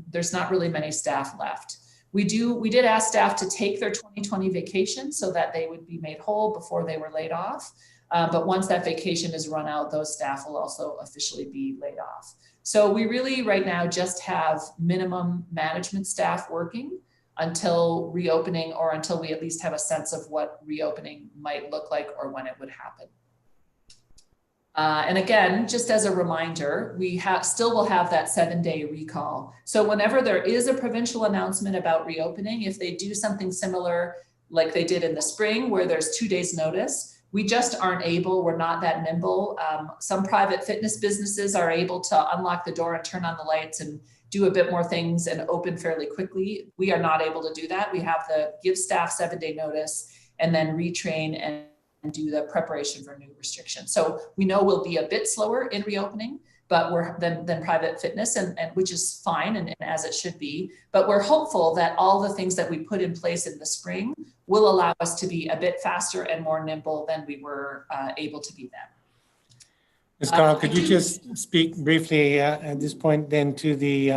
there's not really many staff left. We did ask staff to take their 2020 vacation so that they would be made whole before they were laid off. But once that vacation is run out, those staff will also officially be laid off. So we really right now just have minimum management staff working until reopening, or until we at least have a sense of what reopening might look like or when it would happen. And again, just as a reminder, we still will have that 7-day recall. So whenever there is a provincial announcement about reopening, if they do something similar like they did in the spring where there's 2 days notice, we just aren't able, we're not that nimble. Some private fitness businesses are able to unlock the door and turn on the lights and do a bit more things and open fairly quickly. We are not able to do that. We have to give staff 7-day notice and then retrain and do the preparation for new restrictions. So we know we'll be a bit slower in reopening, but than private fitness, and which is fine and as it should be. But we're hopeful that all the things that we put in place in the spring will allow us to be a bit faster and more nimble than we were able to be then. Ms. Carl, could you just speak briefly at this point then to the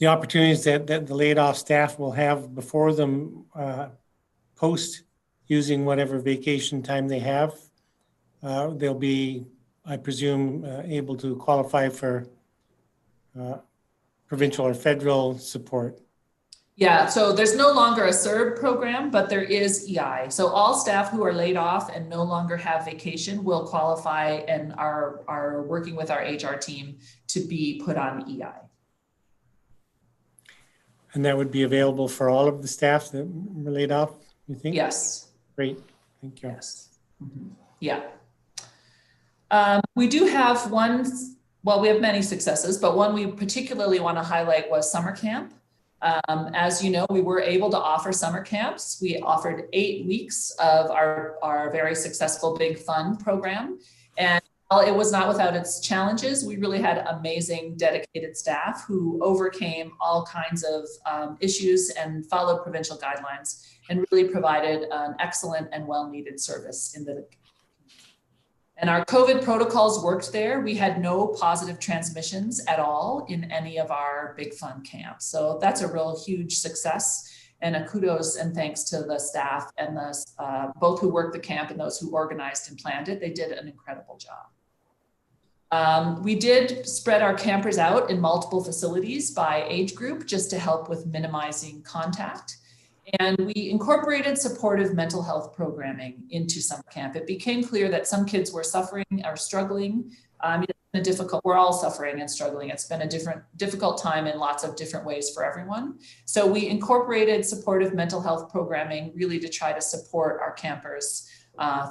opportunities that the laid off staff will have before them post using whatever vacation time they have? They'll be, I presume, able to qualify for provincial or federal support? Yeah, so there's no longer a CERB program, but there is EI. So all staff who are laid off and no longer have vacation will qualify and are working with our HR team to be put on EI. And that would be available for all of the staff that were laid off, you think? Yes. Great, thank you. Yes. Mhm. Yeah. We do have one, well, we have many successes, but one we particularly want to highlight was summer camp. As you know, we were able to offer summer camps. We offered 8 weeks of our very successful Big Fun program. And while it was not without its challenges, we really had amazing dedicated staff who overcame all kinds of issues and followed provincial guidelines and really provided an excellent and well-needed service in the. And our COVID protocols worked there. We had no positive transmissions at all in any of our Big Fun camps. So that's a real huge success, and a kudos and thanks to the staff and the both who worked the camp and those who organized and planned it. They did an incredible job. We did spread our campers out in multiple facilities by age group just to help with minimizing contact. And we incorporated supportive mental health programming into summer camp. It became clear that some kids were suffering or struggling. We're all suffering and struggling. It's been a difficult time in lots of different ways for everyone. So we incorporated supportive mental health programming really to try to support our campers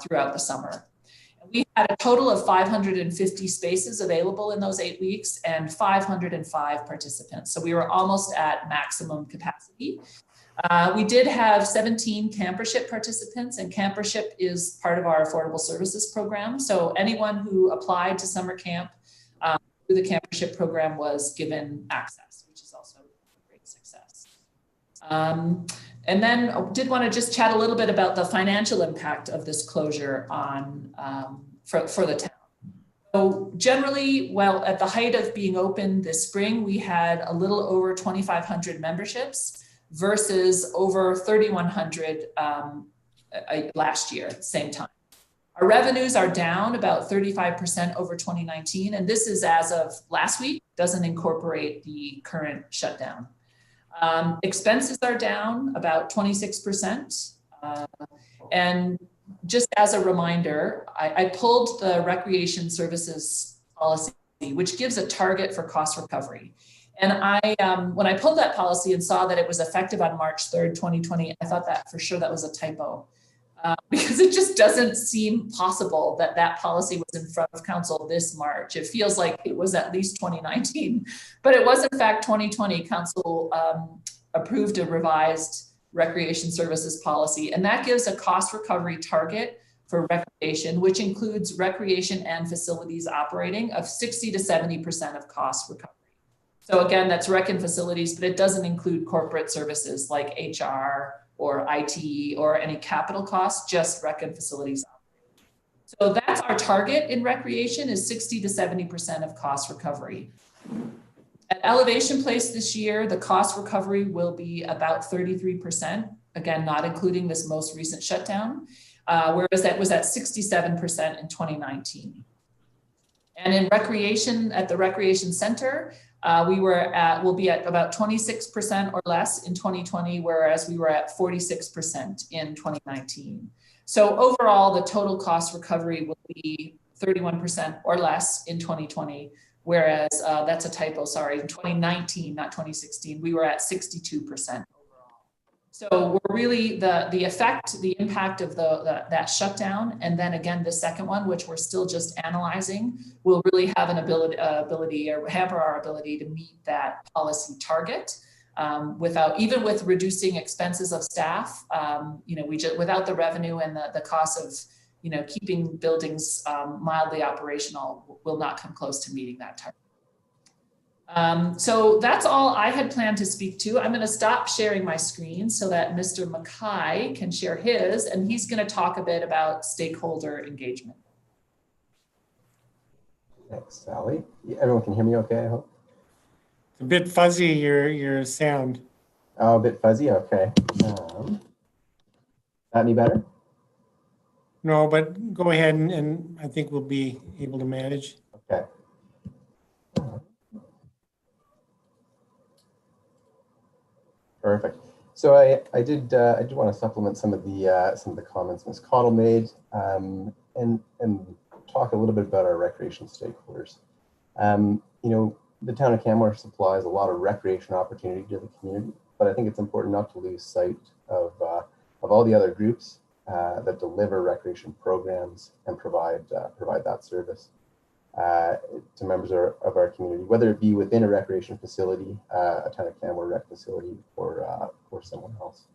throughout the summer. We had a total of 550 spaces available in those 8 weeks and 505 participants. So we were almost at maximum capacity. We did have 17 campership participants, and campership is part of our affordable services program. So anyone who applied to summer camp through the campership program was given access, which is also a great success. And then I did want to just chat a little bit about the financial impact of this closure on for the town. So generally, well, at the height of being open this spring, we had a little over 2,500 memberships versus over 3,100 last year, same time. Our revenues are down about 35% over 2019, and this is as of last week, doesn't incorporate the current shutdown. Expenses are down about 26%. And just as a reminder, I pulled the recreation services policy, which gives a target for cost recovery. And when I pulled that policy and saw that it was effective on March 3rd, 2020, I thought that for sure that was a typo because it just doesn't seem possible that that policy was in front of council this March. It feels like it was at least 2019, but it was in fact 2020. Council approved a revised recreation services policy, and that gives a cost recovery target for recreation, which includes recreation and facilities operating of 60 to 70% of cost recovery. So again, that's rec and facilities, but it doesn't include corporate services like HR or IT or any capital costs, just rec and facilities. So that's our target in recreation is 60 to 70% of cost recovery. At Elevation Place this year, the cost recovery will be about 33%, again, not including this most recent shutdown, whereas that was at 67% in 2019. And in recreation, at the Recreation Center, we'll be at about 26% or less in 2020, whereas we were at 46% in 2019. So overall, the total cost recovery will be 31% or less in 2020, whereas that's a typo, sorry, in 2019, not 2016, we were at 62%. So we're really the impact of that shutdown, and then again the second one, which we're still just analyzing, will really have an ability or hamper our ability to meet that policy target even with reducing expenses of staff. Without the revenue and the cost of keeping buildings mildly operational, will not come close to meeting that target. So that's all I had planned to speak to. I'm going to stop sharing my screen so that Mr. Mackay can share his, and he's going to talk a bit about stakeholder engagement. Thanks, Sally. Everyone can hear me okay, I hope? It's a bit fuzzy, your sound. Oh, a bit fuzzy, okay. Not any better? No, but go ahead and I think we'll be able to manage. Okay. Perfect. So I did want to supplement some of the comments Ms. Cottle made, and talk a little bit about our recreation stakeholders. You know, the town of Canmore supplies a lot of recreation opportunity to the community, but I think it's important not to lose sight of all the other groups that deliver recreation programs and provide that service to members of our community, whether it be within a recreation facility, a town of Canmore rec facility, or someone else.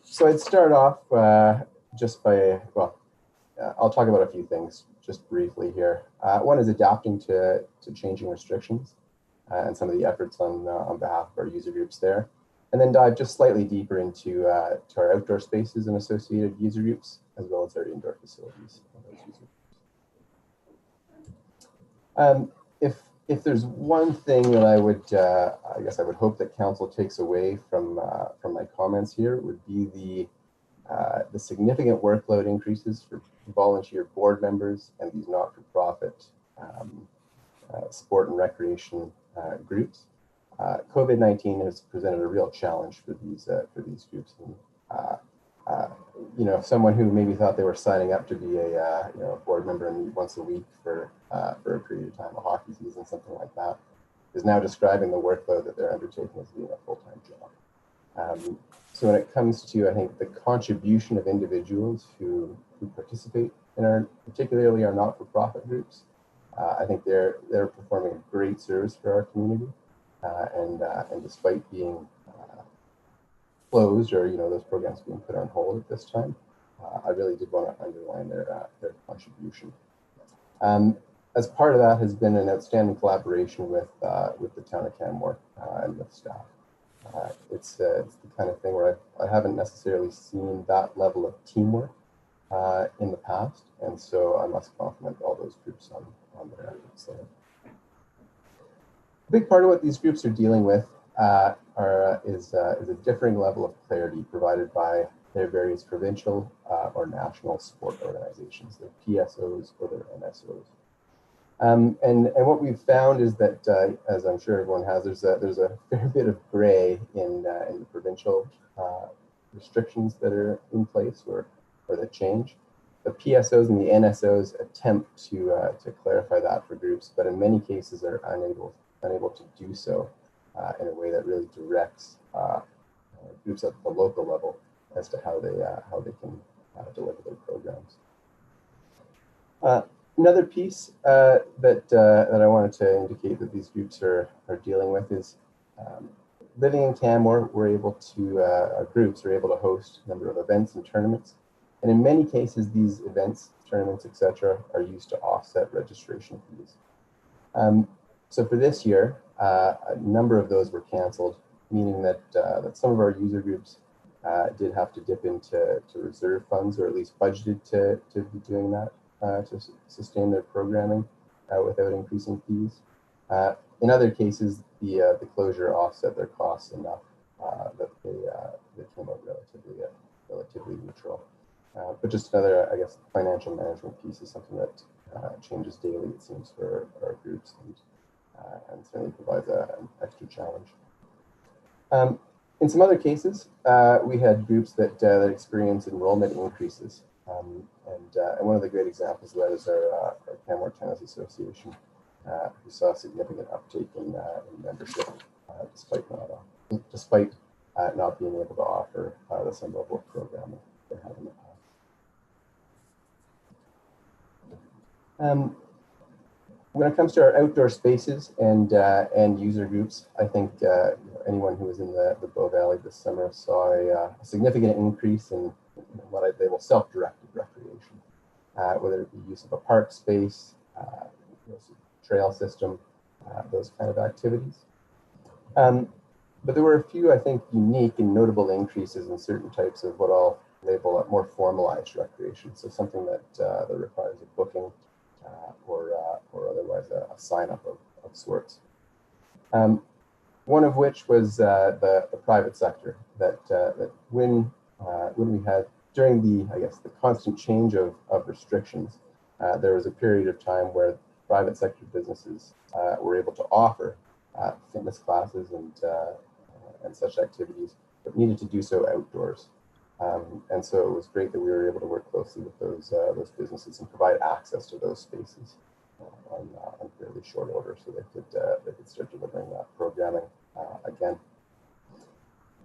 So I'd start off just by, well, I'll talk about a few things just briefly here. One is adapting to changing restrictions and some of the efforts on behalf of our user groups there. And then dive just slightly deeper into to our outdoor spaces and associated user groups, as well as our indoor facilities. If there's one thing that I would, I guess I would hope that council takes away from my comments here, would be the significant workload increases for volunteer board members and these not-for-profit sport and recreation groups. COVID-19 has presented a real challenge for these groups. And, you know, someone who maybe thought they were signing up to be a you know, board member and meet once a week for a period of time, a hockey season, something like that, is now describing the workload that they're undertaking as being a full-time job. So when it comes to, I think, the contribution of individuals who participate in our, particularly our not-for-profit groups, I think they're performing a great service for our community, and despite being closed, or you know, those programs being put on hold at this time, I really did want to underline their contribution. As part of that has been an outstanding collaboration with the town of Canmore and with staff. It's the kind of thing where I haven't necessarily seen that level of teamwork in the past, and so I must compliment all those groups on their efforts there. A big part of what these groups are dealing with is a differing level of clarity provided by their various provincial or national sport organizations, their PSOs or their NSOs. And what we've found is that, as I'm sure everyone has, there's a fair bit of gray in the provincial restrictions that are in place or that change. The PSOs and the NSOs attempt to clarify that for groups, but in many cases are unable to do so in a way that really directs groups at the local level as to how they can deliver their programs. Another piece that I wanted to indicate that these groups are dealing with is living in Canmore, our groups are able to host a number of events and tournaments. And in many cases, these events, tournaments, etc., are used to offset registration fees. So for this year, a number of those were canceled, meaning that some of our user groups did have to dip into reserve funds, or at least budgeted to be doing that to sustain their programming without increasing fees. In other cases, the closure offset their costs enough that they came out relatively neutral. But just another, I guess, financial management piece is something that changes daily, it seems, for our groups, and certainly provides an extra challenge. In some other cases, we had groups that experienced enrollment increases. And one of the great examples of that is our Canmore Tennis Association, who saw a significant uptake in membership, despite not being able to offer the same level of programming they had in the past. When it comes to our outdoor spaces and user groups, I think anyone who was in the Bow Valley this summer saw a significant increase in what they will self-directed recreation, whether it be use of a park space, trail system, those kind of activities. But there were a few, I think, unique and notable increases in certain types of what I'll label a more formalized recreation. So something that requires a booking or otherwise a sign-up of sorts. One of which was the private sector, that when we had, during the constant change of restrictions, there was a period of time where private sector businesses were able to offer fitness classes and and such activities, but needed to do so outdoors. And so it was great that we were able to work closely with those businesses and provide access to those spaces on fairly short order, so they could start delivering that programming again.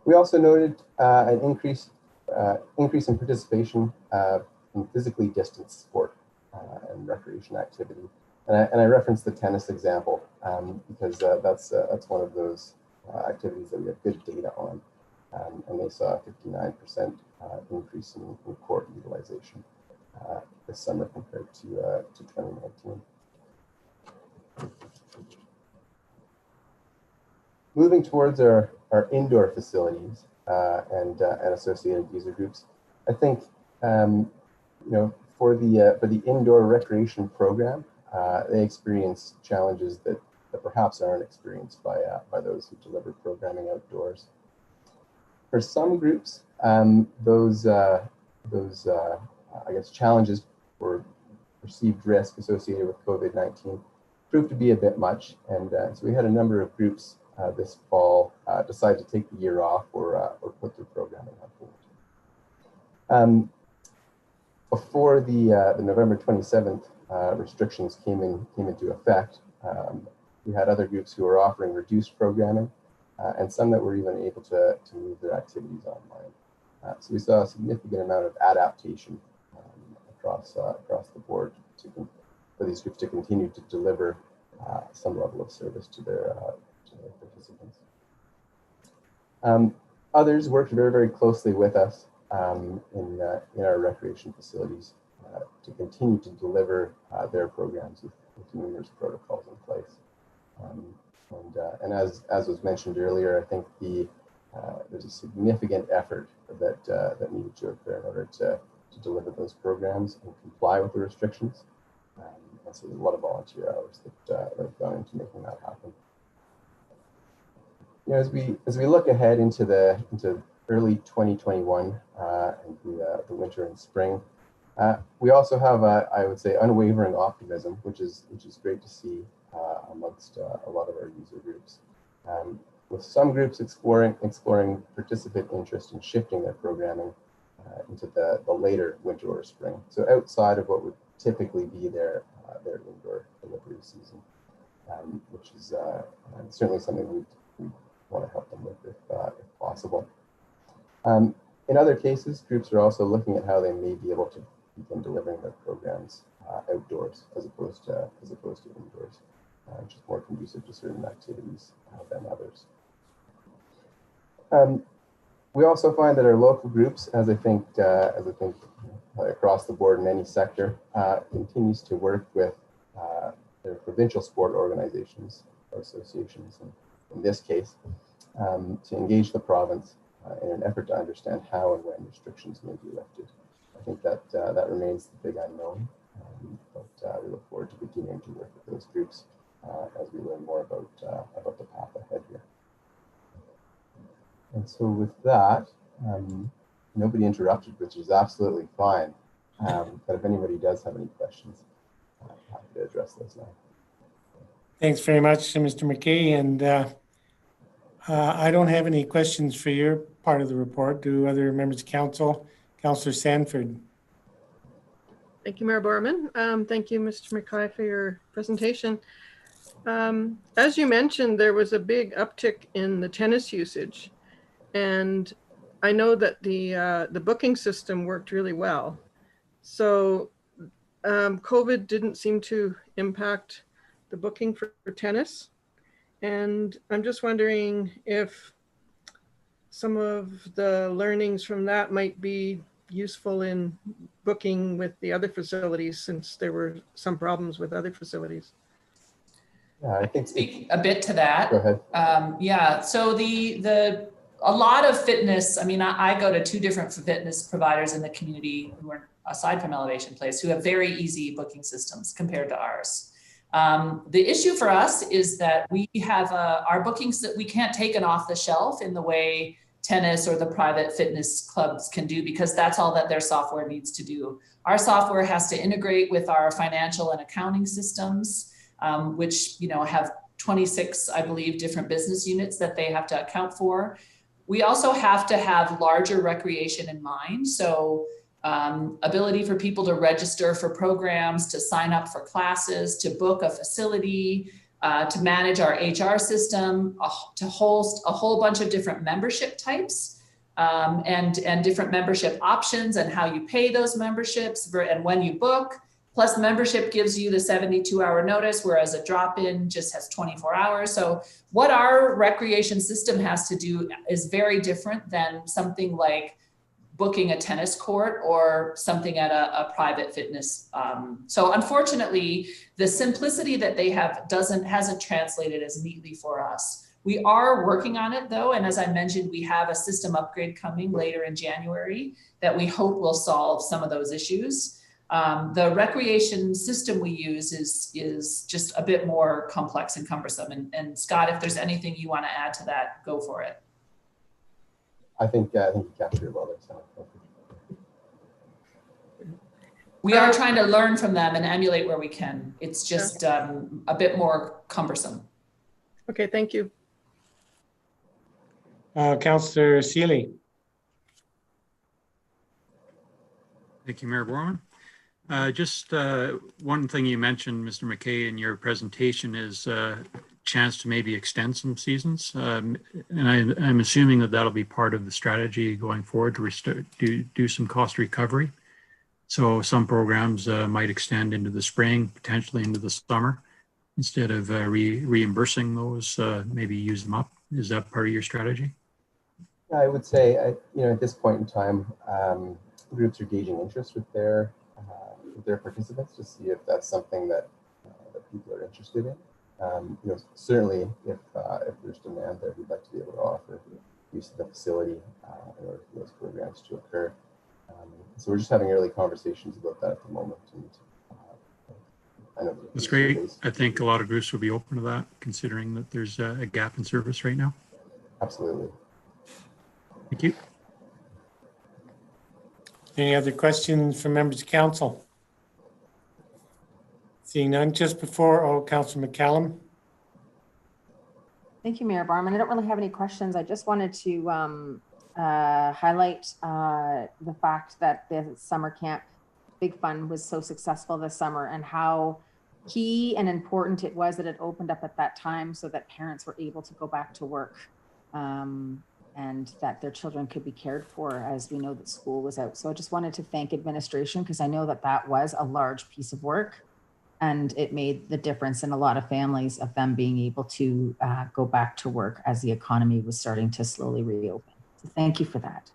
We also noted an increase in participation in physically distanced sport and recreation activity. And I referenced the tennis example because that's one of those activities that we have good data on. And they saw a 59% increase in court utilization this summer compared to 2019. Moving towards our indoor facilities and associated user groups, I think for the indoor recreation program, they experience challenges that perhaps aren't experienced by those who deliver programming outdoors. For some groups, those I guess challenges or perceived risk associated with COVID-19 proved to be a bit much, and so we had a number of groups this fall decide to take the year off or put their programming on hold. Before the November 27th restrictions came into effect, we had other groups who were offering reduced programming and some that were even able to move their activities online. So we saw a significant amount of adaptation across the board for these groups to continue to deliver some level of service to their participants. Others worked very, very closely with us in our recreation facilities to continue to deliver their programs with numerous protocols in place. And as was mentioned earlier, I think there's a significant effort that needed to occur in order to deliver those programs and comply with the restrictions. And so there's a lot of volunteer hours that have gone into making that happen. As we look ahead into early 2021 and the winter and spring, we also have I would say unwavering optimism, which is great to see amongst a lot of our user groups. With some groups exploring participant interest in shifting their programming into the later winter or spring, so outside of what would typically be their indoor delivery season, which is certainly something we want to help them with if possible. In other cases, groups are also looking at how they may be able to begin delivering their programs outdoors as opposed to indoors, which is more conducive to certain activities than others. We also find that our local groups, as I think across the board in any sector, continues to work with their provincial sport organizations or associations, in this case, to engage the province in an effort to understand how and when restrictions may be lifted. I think that remains the big unknown, but we look forward to continuing to work with those groups as we learn more about the path ahead here. And so with that, nobody interrupted, which is absolutely fine. But if anybody does have any questions, I'm happy to address those now. Thanks very much, Mr. McKay. And I don't have any questions for your part of the report. Do other members of council? Councillor Sanford. Thank you, Mayor Borman. Thank you, Mr. McKay, for your presentation. As you mentioned, there was a big uptick in the tennis usage. And I know that the booking system worked really well. So COVID didn't seem to impact the booking for tennis. And I'm just wondering if some of the learnings from that might be useful in booking with the other facilities, since there were some problems with other facilities. Yeah, I think speak a bit to that. Go ahead. Yeah, so a lot of fitness, I mean, I go to 2 different fitness providers in the community who are aside from Elevation Place, who have very easy booking systems compared to ours. The issue for us is that we have our bookings that we can't take it off the shelf in the way tennis or the private fitness clubs can do, because that's all that their software needs to do. Our software has to integrate with our financial and accounting systems, which have 26, I believe, different business units that they have to account for. We also have to have larger recreation in mind. So ability for people to register for programs, to sign up for classes, to book a facility, to manage our HR system, to host a whole bunch of different membership types and different membership options and how you pay those memberships and when you book. Plus membership gives you the 72-hour notice, whereas a drop-in just has 24 hours. So what our recreation system has to do is very different than something like booking a tennis court or something at a private fitness. So unfortunately, the simplicity that they have hasn't translated as neatly for us. We are working on it though. And as I mentioned, we have a system upgrade coming later in January that we hope will solve some of those issues. The recreation system we use is just a bit more complex and cumbersome. And Scott, if there's anything you want to add to that, go for it. I think you captured it well there, so. We are trying to learn from them and emulate where we can. It's just a bit more cumbersome. Okay, thank you. Councillor Seeley. Thank you, Mayor Borman. Just one thing you mentioned, Mr. McKay, in your presentation is chance to maybe extend some seasons. And I'm assuming that that'll be part of the strategy going forward to do some cost recovery. So some programs might extend into the spring, potentially into the summer, instead of reimbursing those, maybe use them up. Is that part of your strategy? I would say, at this point in time, groups are gauging interest with their participants to see if that's something that people are interested in. Certainly if there's demand there, we'd like to be able to offer use of the facility in order for those programs to occur. So we're just having early conversations about that at the moment. And I know that's great. I think a lot of groups will be open to that, considering that there's a gap in service right now. Absolutely. Thank you. Any other questions from members of council? Seeing none, just before, Councillor McCallum. Thank you, Mayor Barman. I don't really have any questions. I just wanted to highlight the fact that the summer camp Big Fun was so successful this summer and how key and important it was that it opened up at that time so that parents were able to go back to work and that their children could be cared for, as we know that school was out. So I just wanted to thank administration because I know that that was a large piece of work. And it made the difference in a lot of families of them being able to go back to work as the economy was starting to slowly reopen. So thank you for that.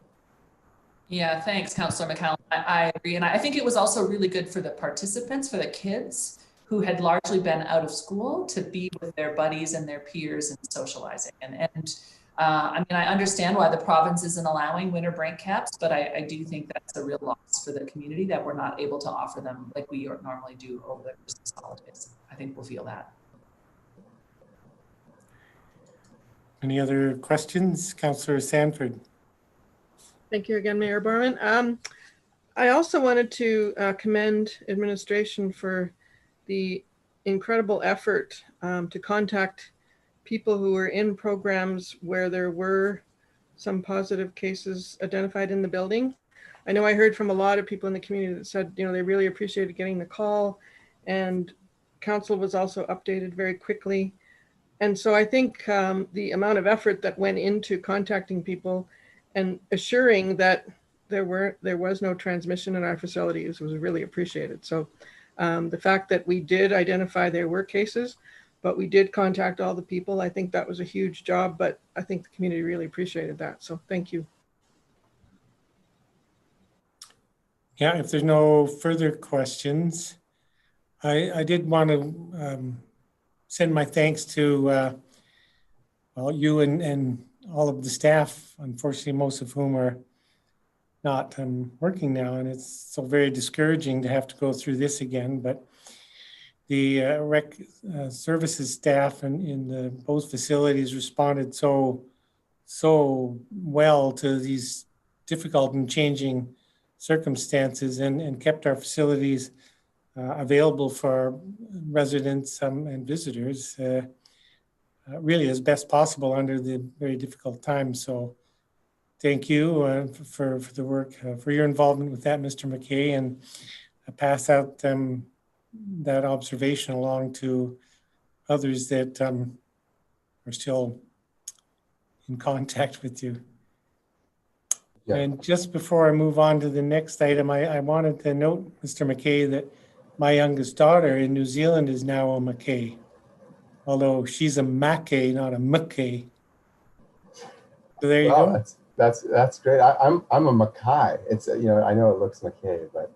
Yeah, thanks, Councillor McCallum. I agree. And I think it was also really good for the participants, for the kids who had largely been out of school, to be with their buddies and their peers and socializing. I mean, I understand why the province isn't allowing winter break camps, but I do think that's a real loss for the community that we're not able to offer them like we normally do over the Christmas holidays. I think we'll feel that. Any other questions? Councillor Sanford. Thank you again, Mayor Barman. I also wanted to commend administration for the incredible effort to contact people who were in programs where there were some positive cases identified in the building. I know I heard from a lot of people in the community that said, they really appreciated getting the call, and council was also updated very quickly. And so I think the amount of effort that went into contacting people and assuring that there was no transmission in our facilities was really appreciated. So the fact that we did identify there were cases, but we did contact all the people, I think that was a huge job, but I think the community really appreciated that. So thank you. Yeah, if there's no further questions, I did want to send my thanks to you and all of the staff, unfortunately, most of whom are not working now. And it's so very discouraging to have to go through this again, but the rec services staff in both facilities responded so well to these difficult and changing circumstances and kept our facilities available for residents and visitors really as best possible under the very difficult times. So thank you for the work, for your involvement with that, Mr. McKay, and I pass out that observation along to others that are still in contact with you. Yeah. And just before I move on to the next item, I wanted to note, Mr. McKay, that my youngest daughter in New Zealand is now a McKay, although she's a Mackay, not a McKay. So there you Wow, go. that's great. I'm a Mackay. It's you know, I know it looks McKay, but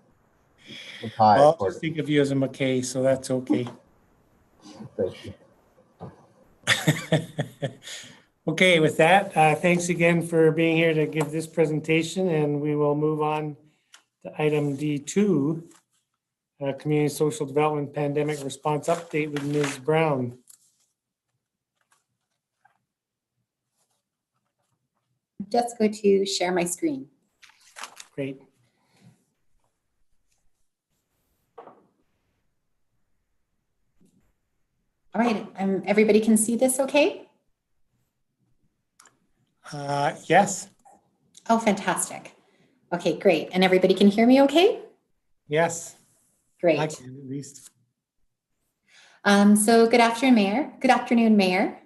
Mackay. Well, I'll just think of you as a McKay, so that's okay. Thank you. Okay, with that, thanks again for being here to give this presentation, and we will move on to item D2, Community Social Development Pandemic Response Update with Ms. Brown. Just go to share my screen. Great. All right, everybody can see this okay? Yes. Oh, fantastic. Okay, great. And everybody can hear me okay? Yes. Great. I can at least. So good afternoon, Mayor,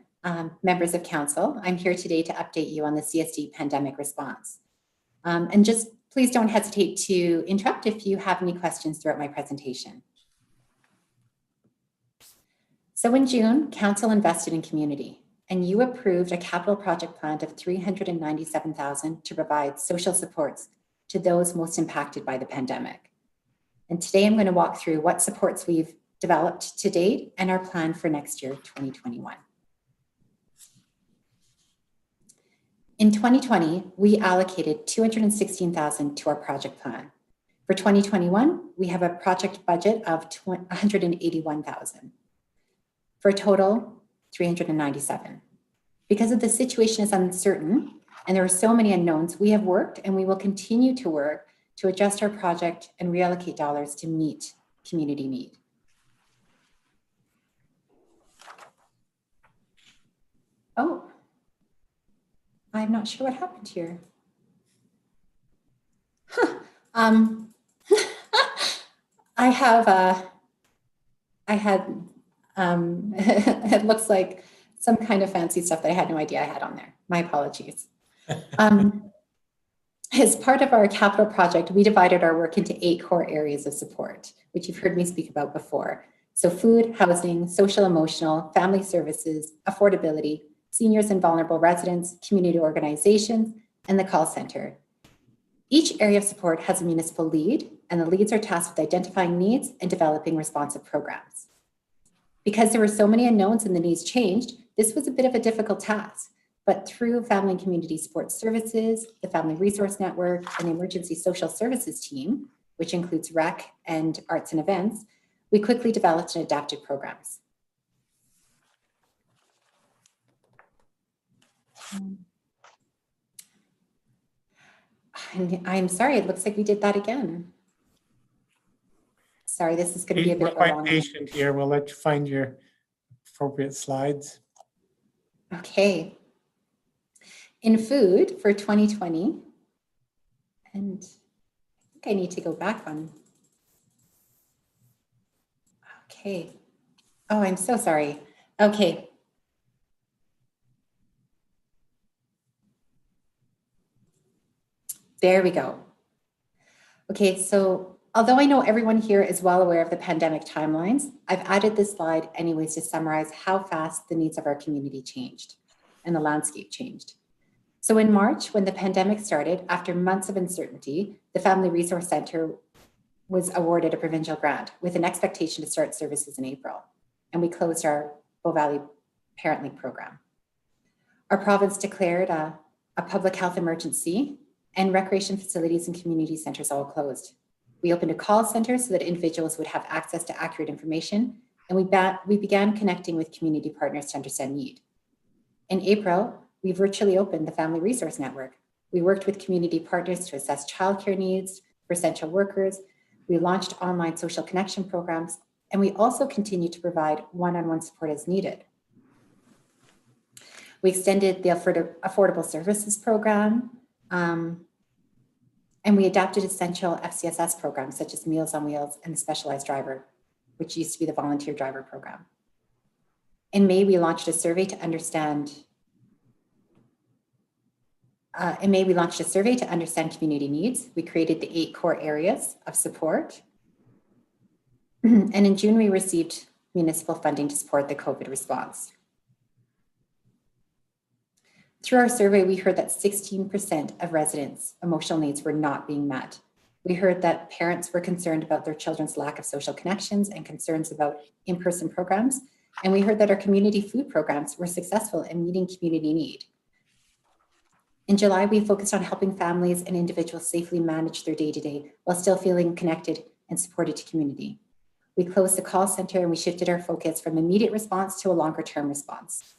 members of Council. I'm here today to update you on the CSD pandemic response. And just please don't hesitate to interrupt if you have any questions throughout my presentation. So in June, Council invested in community, and you approved a capital project plan of $397,000 to provide social supports to those most impacted by the pandemic. And today I'm going to walk through what supports we've developed to date and our plan for next year, 2021. In 2020, we allocated $216,000 to our project plan. For 2021, we have a project budget of $181,000. For a total, $397,000. Because of the situation is uncertain and there are so many unknowns, we have worked and we will continue to work to adjust our project and reallocate dollars to meet community need. Oh, I'm not sure what happened here. Huh. It looks like some kind of fancy stuff that I had no idea I had on there. My apologies. As part of our capital project, we divided our work into 8 core areas of support, which you've heard me speak about before. So food, housing, social, emotional, family services, affordability, seniors and vulnerable residents, community organizations, and the call center. Each area of support has a municipal lead, and the leads are tasked with identifying needs and developing responsive programs. Because there were so many unknowns and the needs changed, this was a bit of a difficult task. But through Family and Community Support Services, the Family Resource Network, and the Emergency Social Services team, which includes rec and arts and events, we quickly developed and adapted programs. I'm sorry, it looks like we did that again. Sorry, this is going to be a bit We're of a quite long patient here. We'll let you find your appropriate slides. Okay. In food for 2020, and I think I need to go back one. Okay. Oh, I'm so sorry. Okay. There we go. Okay, so although I know everyone here is well aware of the pandemic timelines, I've added this slide anyways to summarize how fast the needs of our community changed and the landscape changed. So in March, when the pandemic started, after months of uncertainty, the Family Resource Center was awarded a provincial grant with an expectation to start services in April. And we closed our Bow Valley Parent Link program. Our province declared a public health emergency, and recreation facilities and community centers all closed. We opened a call center so that individuals would have access to accurate information, and we began connecting with community partners to understand need. In April, we virtually opened the Family Resource Network. We worked with community partners to assess childcare needs for essential workers. We launched online social connection programs, and we also continue to provide one-on-one support as needed. We extended the Affordable Services Program, and we adopted essential FCSS programs such as Meals on Wheels and the Specialized Driver, which used to be the Volunteer Driver Program. In May, we launched a survey to understand community needs. We created the 8 core areas of support. And in June, we received municipal funding to support the COVID response. Through our survey, we heard that 16% of residents' emotional needs were not being met. We heard that parents were concerned about their children's lack of social connections and concerns about in-person programs. And we heard that our community food programs were successful in meeting community need. In July, we focused on helping families and individuals safely manage their day-to-day while still feeling connected and supported to community. We closed the call center and we shifted our focus from immediate response to a longer-term response.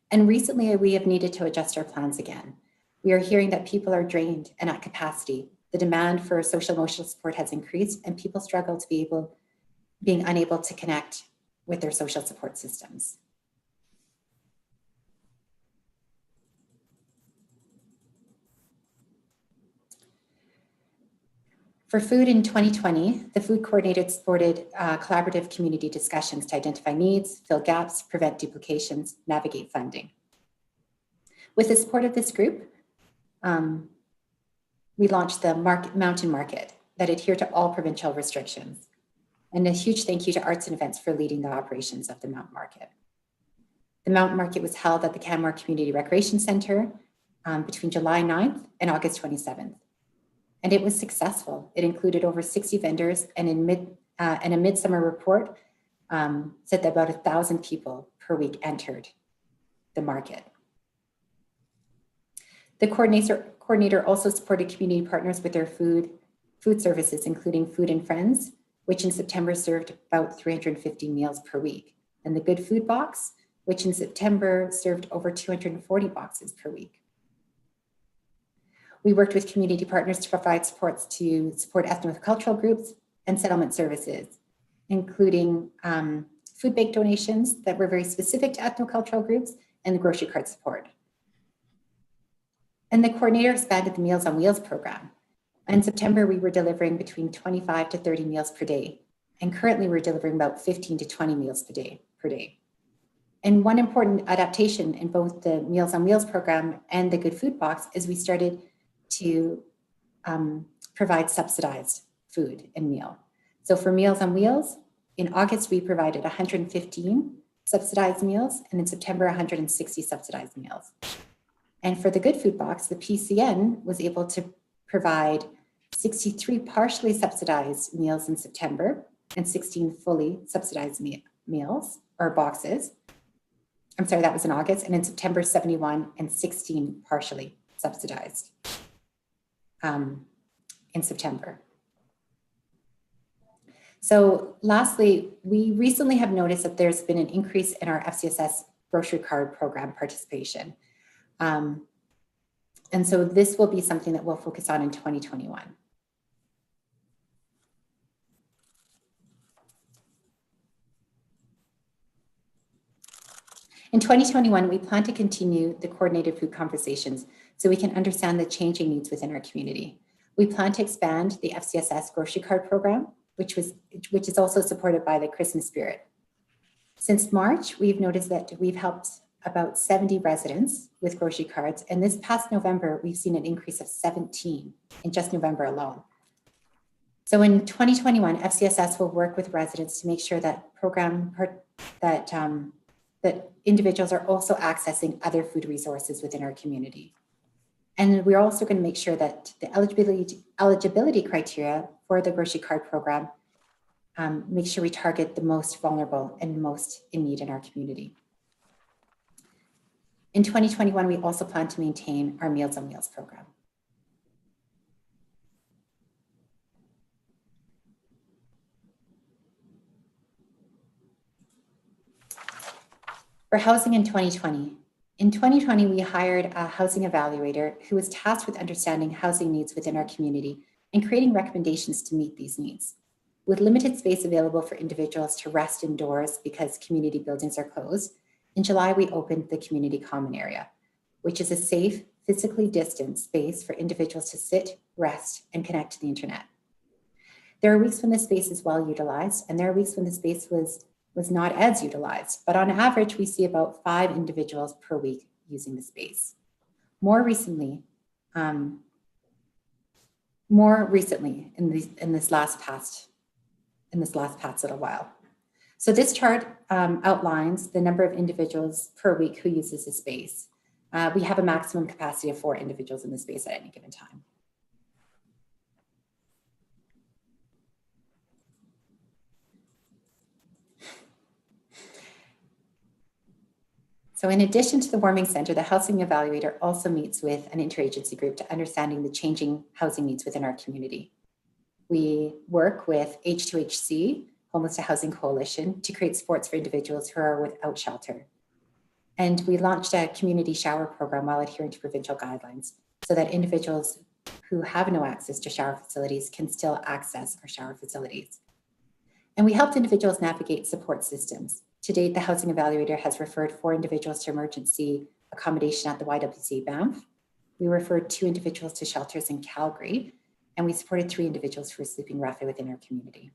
And recently, we have needed to adjust our plans again. We are hearing that people are drained and at capacity. The demand for social emotional support has increased and people struggle to being unable to connect with their social support systems. For food in 2020, the food coordinator supported collaborative community discussions to identify needs, fill gaps, prevent duplications, navigate funding. With the support of this group, we launched the Mountain Market that adhere to all provincial restrictions. And a huge thank you to Arts and Events for leading the operations of the Mountain Market. The Mountain Market was held at the Canmore Community Recreation Centre between July 9th and August 27th. And it was successful. It included over 60 vendors, and a midsummer report said that about 1,000 people per week entered the market. The coordinator also supported community partners with their food services, including Food and Friends, which in September served about 350 meals per week, and the Good Food Box, which in September served over 240 boxes per week. We worked with community partners to provide supports to support ethnocultural groups and settlement services, including food bank donations that were very specific to ethnocultural groups and the grocery cart support. And the coordinator expanded the Meals on Wheels program. In September, we were delivering between 25 to 30 meals per day. And currently we're delivering about 15 to 20 meals per day. And one important adaptation in both the Meals on Wheels program and the Good Food Box is we started to provide subsidized food and meal. So for Meals on Wheels, in August, we provided 115 subsidized meals, and in September, 160 subsidized meals. And for the Good Food Box, the PCN was able to provide 63 partially subsidized meals in September and 16 fully subsidized meals or boxes. I'm sorry, that was in August. And in September, 71 and 16 partially subsidized in September. So lastly, we recently have noticed that there's been an increase in our FCSS grocery card program participation. And so this will be something that we'll focus on in 2021. In 2021, we plan to continue the coordinated food conversations so we can understand the changing needs within our community. We plan to expand the FCSS grocery card program, which is also supported by the Christmas Spirit. Since March, we've noticed that we've helped about 70 residents with grocery cards, and this past November, we've seen an increase of 17 in just November alone. So in 2021, FCSS will work with residents to make sure that that individuals are also accessing other food resources within our community. And we're also going to make sure that the eligibility criteria for the grocery card program make sure we target the most vulnerable and most in need in our community. In 2021, we also plan to maintain our Meals on Wheels program. For housing in 2020. In 2020, we hired a housing evaluator who was tasked with understanding housing needs within our community and creating recommendations to meet these needs. With limited space available for individuals to rest indoors because community buildings are closed, In July, we opened the community common area, which is a safe, physically distant space for individuals to sit, rest, and connect to the internet. There are weeks when the space is well utilized, and there are weeks when the space was not as utilized, but on average, we see about 5 individuals per week using the space. More recently, in this last past little while. So this chart outlines the number of individuals per week who uses the space. We have a maximum capacity of 4 individuals in the space at any given time. So in addition to the Warming Centre, the Housing Evaluator also meets with an interagency group to understanding the changing housing needs within our community. We work with H2HC, Homeless to Housing Coalition, to create supports for individuals who are without shelter. And we launched a community shower program while adhering to provincial guidelines so that individuals who have no access to shower facilities can still access our shower facilities. And we helped individuals navigate support systems. To date, the Housing Evaluator has referred 4 individuals to emergency accommodation at the YWCA Banff. We referred 2 individuals to shelters in Calgary, and we supported 3 individuals who were sleeping roughly within our community.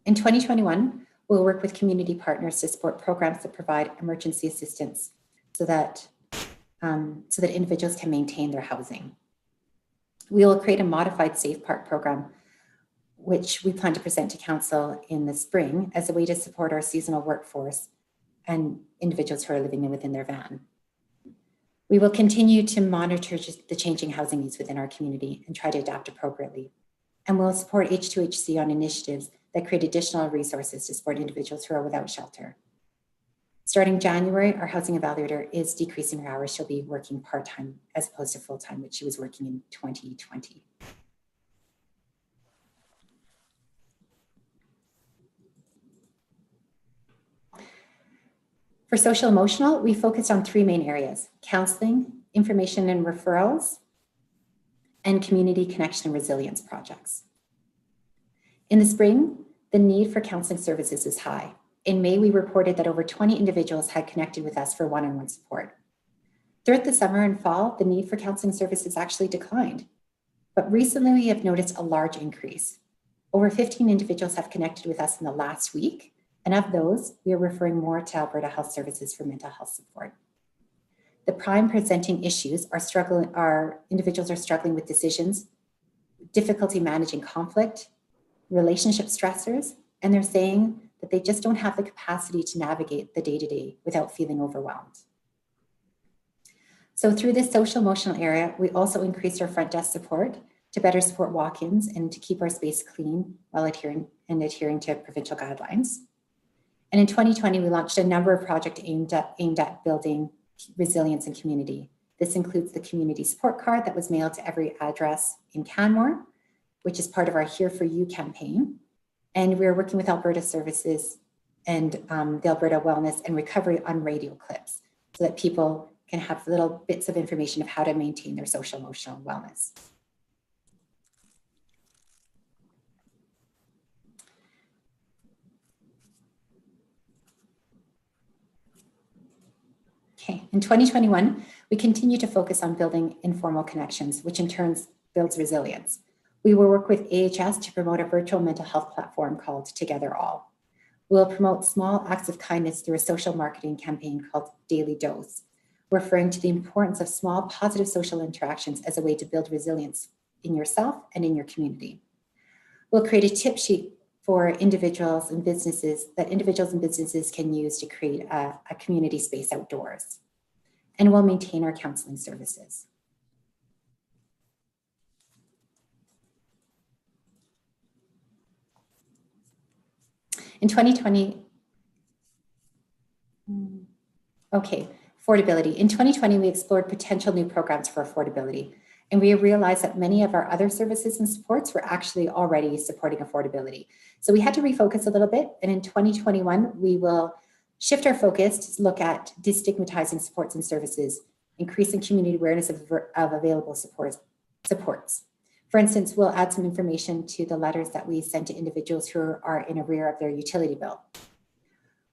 In 2021, we'll work with community partners to support programs that provide emergency assistance so that individuals can maintain their housing. We will create a modified Safe Park program, which we plan to present to Council in the spring as a way to support our seasonal workforce and individuals who are living within their van. We will continue to monitor the changing housing needs within our community and try to adapt appropriately. And we'll support H2HC on initiatives that create additional resources to support individuals who are without shelter. Starting January, our Housing Evaluator is decreasing her hours. She'll be working part-time as opposed to full-time, which she was working in 2020. For social emotional, we focused on 3 main areas: counseling, information and referrals, and community connection and resilience projects. In the spring, the need for counseling services is high. In May, we reported that over 20 individuals had connected with us for one-on-one support. Throughout the summer and fall, the need for counseling services actually declined. But recently, we have noticed a large increase. Over 15 individuals have connected with us in the last week, and of those, we are referring more to Alberta Health Services for mental health support. The prime presenting issues are individuals are struggling with decisions, difficulty managing conflict, relationship stressors, and they're saying that they just don't have the capacity to navigate the day-to-day without feeling overwhelmed. So through this social emotional area, we also increased our front desk support to better support walk-ins and to keep our space clean while adhering to provincial guidelines. And in 2020, we launched a number of projects aimed at building resilience and community. This includes the community support card that was mailed to every address in Canmore, which is part of our Here For You campaign. And we're working with Alberta Services and the Alberta Wellness and Recovery on radio clips so that people can have little bits of information of how to maintain their social emotional wellness. Okay, in 2021, we continue to focus on building informal connections, which in turn builds resilience. We will work with AHS to promote a virtual mental health platform called Together All. We'll promote small acts of kindness through a social marketing campaign called Daily Dose, referring to the importance of small positive social interactions as a way to build resilience in yourself and in your community. We'll create a tip sheet for individuals and businesses can use to create a community space outdoors. And we'll maintain our counseling services. In 2020, affordability. In 2020, we explored potential new programs for affordability, and we realized that many of our other services and supports were actually already supporting affordability. So we had to refocus a little bit, and in 2021, we will shift our focus to look at destigmatizing supports and services, increasing community awareness of available supports. For instance, we'll add some information to the letters that we send to individuals who are in arrear of their utility bill.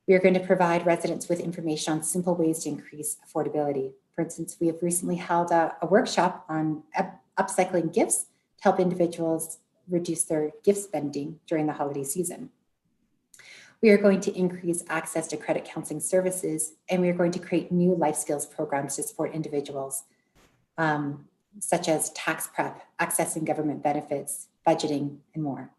We are going to provide residents with information on simple ways to increase affordability. For instance, we have recently held a workshop on upcycling gifts to help individuals reduce their gift spending during the holiday season. We are going to increase access to credit counseling services, and we are going to create new life skills programs to support individuals, such as tax prep, accessing government benefits, budgeting, and more.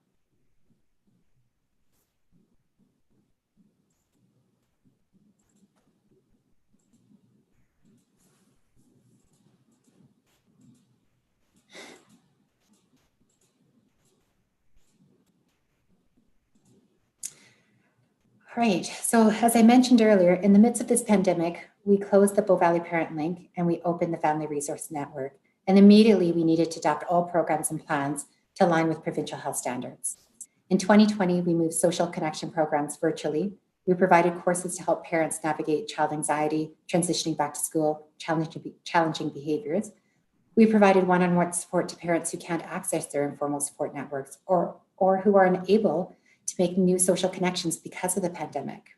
All right, so as I mentioned earlier, in the midst of this pandemic, we closed the Bow Valley Parent Link and we opened the Family Resource Network. And immediately we needed to adopt all programs and plans to align with provincial health standards. In 2020, we moved social connection programs virtually. We provided courses to help parents navigate child anxiety, transitioning back to school, challenging behaviors. We provided one-on-one support to parents who can't access their informal support networks or who are unable to make new social connections because of the pandemic.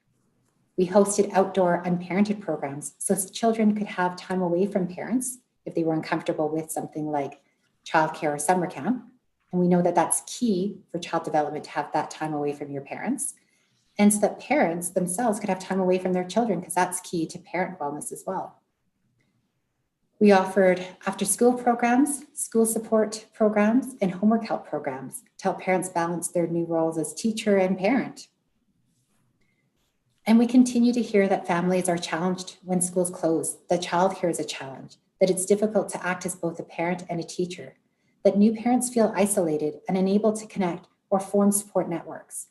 We hosted outdoor unparented programs so children could have time away from parents if they were uncomfortable with something like childcare or summer camp. And we know that that's key for child development to have that time away from your parents. And so that parents themselves could have time away from their children, because that's key to parent wellness as well. We offered after-school programs, school support programs, and homework help programs to help parents balance their new roles as teacher and parent. And we continue to hear that families are challenged when schools close, that childcare is a challenge, that it's difficult to act as both a parent and a teacher, that new parents feel isolated and unable to connect or form support networks.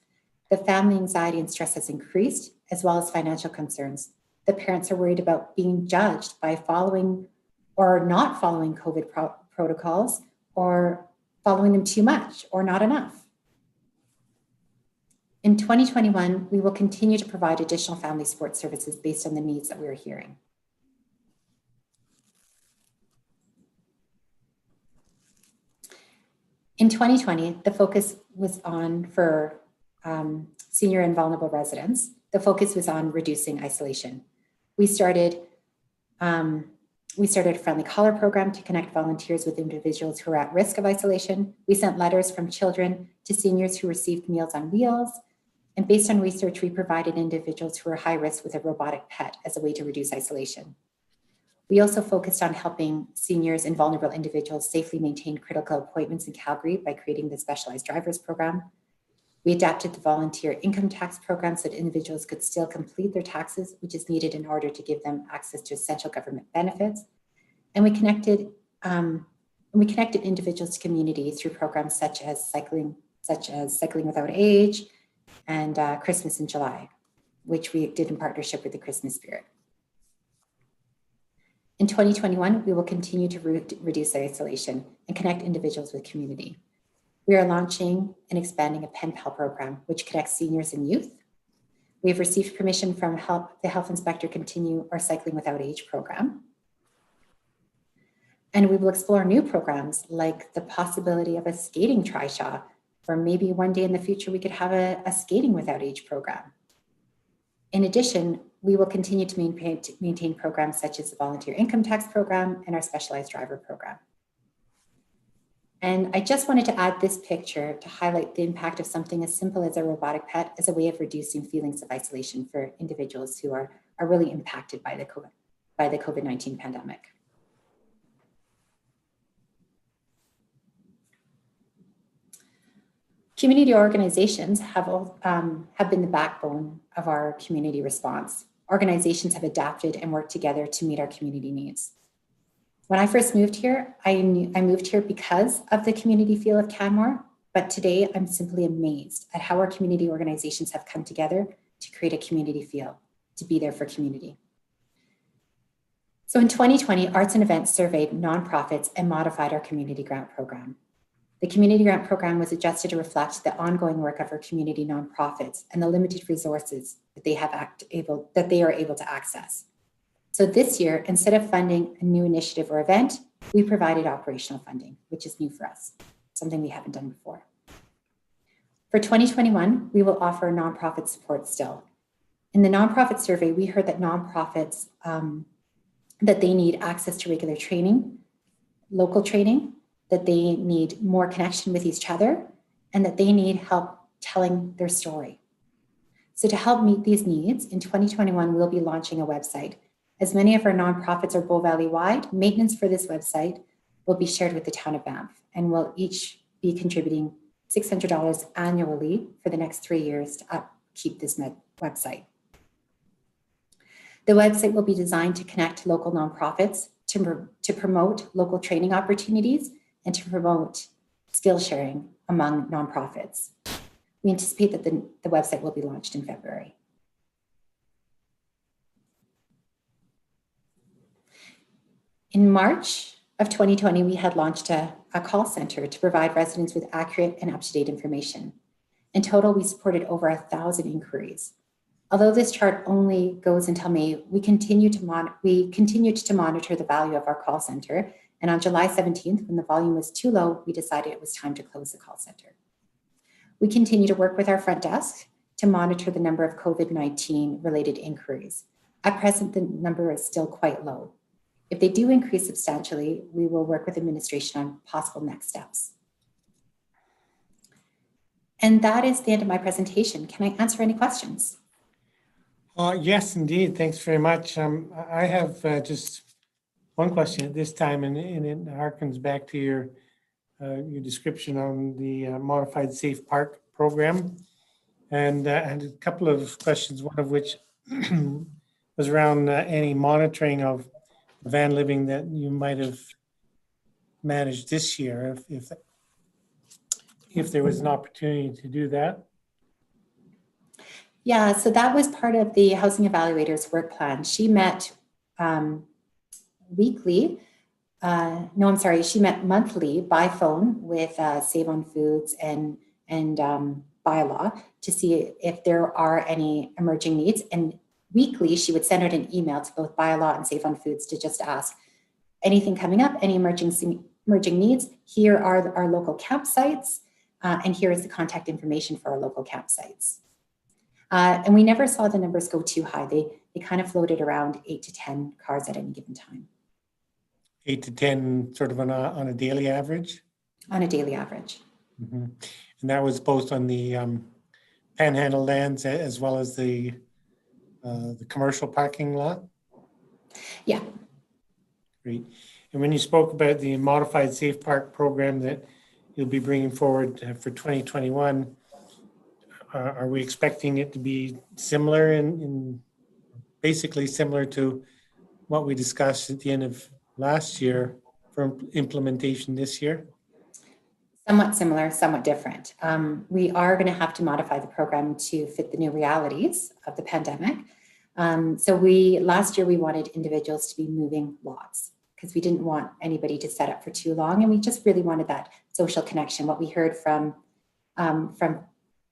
The family anxiety and stress has increased, as well as financial concerns. The parents are worried about being judged by following or not following COVID protocols, or following them too much or not enough. In 2021, we will continue to provide additional family support services based on the needs that we are hearing. In 2020, the focus was on, for senior and vulnerable residents, the focus was on reducing isolation. We started a friendly caller program to connect volunteers with individuals who are at risk of isolation. We sent letters from children to seniors who received Meals on Wheels. And based on research, we provided individuals who are high risk with a robotic pet as a way to reduce isolation. We also focused on helping seniors and vulnerable individuals safely maintain critical appointments in Calgary by creating the Specialized Drivers Program. We adapted the volunteer income tax program so that individuals could still complete their taxes, which is needed in order to give them access to essential government benefits. And we connected individuals to community through programs such as Cycling Without Age and Christmas in July, which we did in partnership with the Christmas Spirit. In 2021, we will continue to reduce isolation and connect individuals with community. We are launching and expanding a pen pal program, which connects seniors and youth. We have received permission from the health inspector to continue our Cycling Without Age program. And we will explore new programs like the possibility of a skating trishaw, or maybe one day in the future, we could have a Skating Without Age program. In addition, we will continue to maintain programs such as the volunteer income tax program and our specialized driver program. And I just wanted to add this picture to highlight the impact of something as simple as a robotic pet as a way of reducing feelings of isolation for individuals who are really impacted by the COVID-19 pandemic. Community organizations have been the backbone of our community response. Organizations have adapted and worked together to meet our community needs. When I first moved here, I moved here because of the community feel of Canmore, but today I'm simply amazed at how our community organizations have come together to create a community feel, to be there for community. So in 2020, Arts and Events surveyed nonprofits and modified our community grant program. The community grant program was adjusted to reflect the ongoing work of our community nonprofits and the limited resources that they are able to access. So this year, instead of funding a new initiative or event, we provided operational funding, which is new for us. something we haven't done before. For 2021, we will offer nonprofit support still. In the nonprofit survey, we heard that nonprofits, that they need access to regular training, local training, that they need more connection with each other, and that they need help telling their story. So to help meet these needs, in 2021, we'll be launching a website. As many of our nonprofits are Bow Valley wide, maintenance for this website will be shared with the town of Banff, and we'll each be contributing $600 annually for the next 3 years to upkeep this website. The website will be designed to connect local nonprofits, to promote local training opportunities, and to promote skill sharing among nonprofits. We anticipate that the website will be launched in February. In March of 2020, we had launched a call center to provide residents with accurate and up-to-date information. In total, we supported over 1,000 inquiries. Although this chart only goes until May, we continued to monitor the value of our call center. And on July 17th, when the volume was too low, we decided it was time to close the call center. We continue to work with our front desk to monitor the number of COVID-19 related inquiries. At present, the number is still quite low. If they do increase substantially, we will work with administration on possible next steps. And that is the end of my presentation. Can I answer any questions? Yes, indeed. Thanks very much. I have just one question at this time, and it harkens back to your description on the Modified Safe Park program. And a couple of questions, one of which was around any monitoring of van living that you might have managed this year, if there was an opportunity to do that. Yeah, so that was part of the housing evaluator's work plan. She met weekly. She met monthly by phone with Save on Foods and Bylaw to see if there are any emerging needs. And weekly, she would send out an email to both Bylaw and Save on Foods to just ask anything coming up, any emerging needs. Here are our local campsites, and here is the contact information for our local campsites. And we never saw the numbers go too high. They kind of floated around 8 to 10 cars at any given time. 8 to 10 sort of on a daily average? On a daily average. Mm-hmm. And that was both on the panhandle lands as well as the commercial parking lot? Yeah. Great. And when you spoke about the Modified Safe Park program that you'll be bringing forward for 2021, are we expecting it to be similar in basically similar to what we discussed at the end of last year for implementation this year? Somewhat similar, somewhat different. We are going to have to modify the program to fit the new realities of the pandemic. So last year we wanted individuals to be moving lots because we didn't want anybody to set up for too long, and we just really wanted that social connection. What we heard from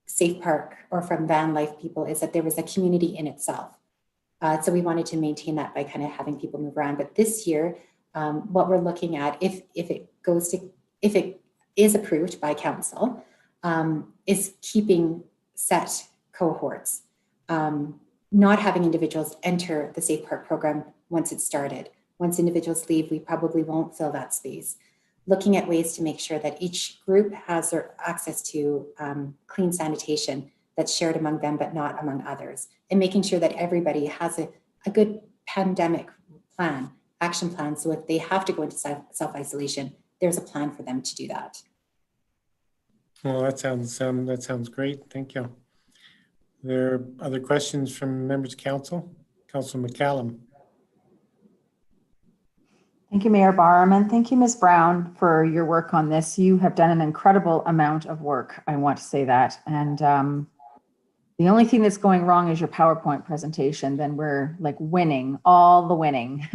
Safe Park or from van life people is that there was a community in itself. So we wanted to maintain that by kind of having people move around. But this year, what we're looking at, if it is approved by council, is keeping set cohorts, not having individuals enter the Safe Park program once it's started. Once individuals leave, we probably won't fill that space. Looking at ways to make sure that each group has their access to clean sanitation that's shared among them, but not among others. And making sure that everybody has a good pandemic plan, action plan. So if they have to go into self-isolation, there's a plan for them to do that. Well, that sounds great. Thank you. Are there other questions from members of council? Councillor McCallum. Thank you, Mayor Barham, and thank you, Ms. Brown, for your work on this. You have done an incredible amount of work, I want to say that. And the only thing that's going wrong is your PowerPoint presentation. Then we're like winning, all the winning.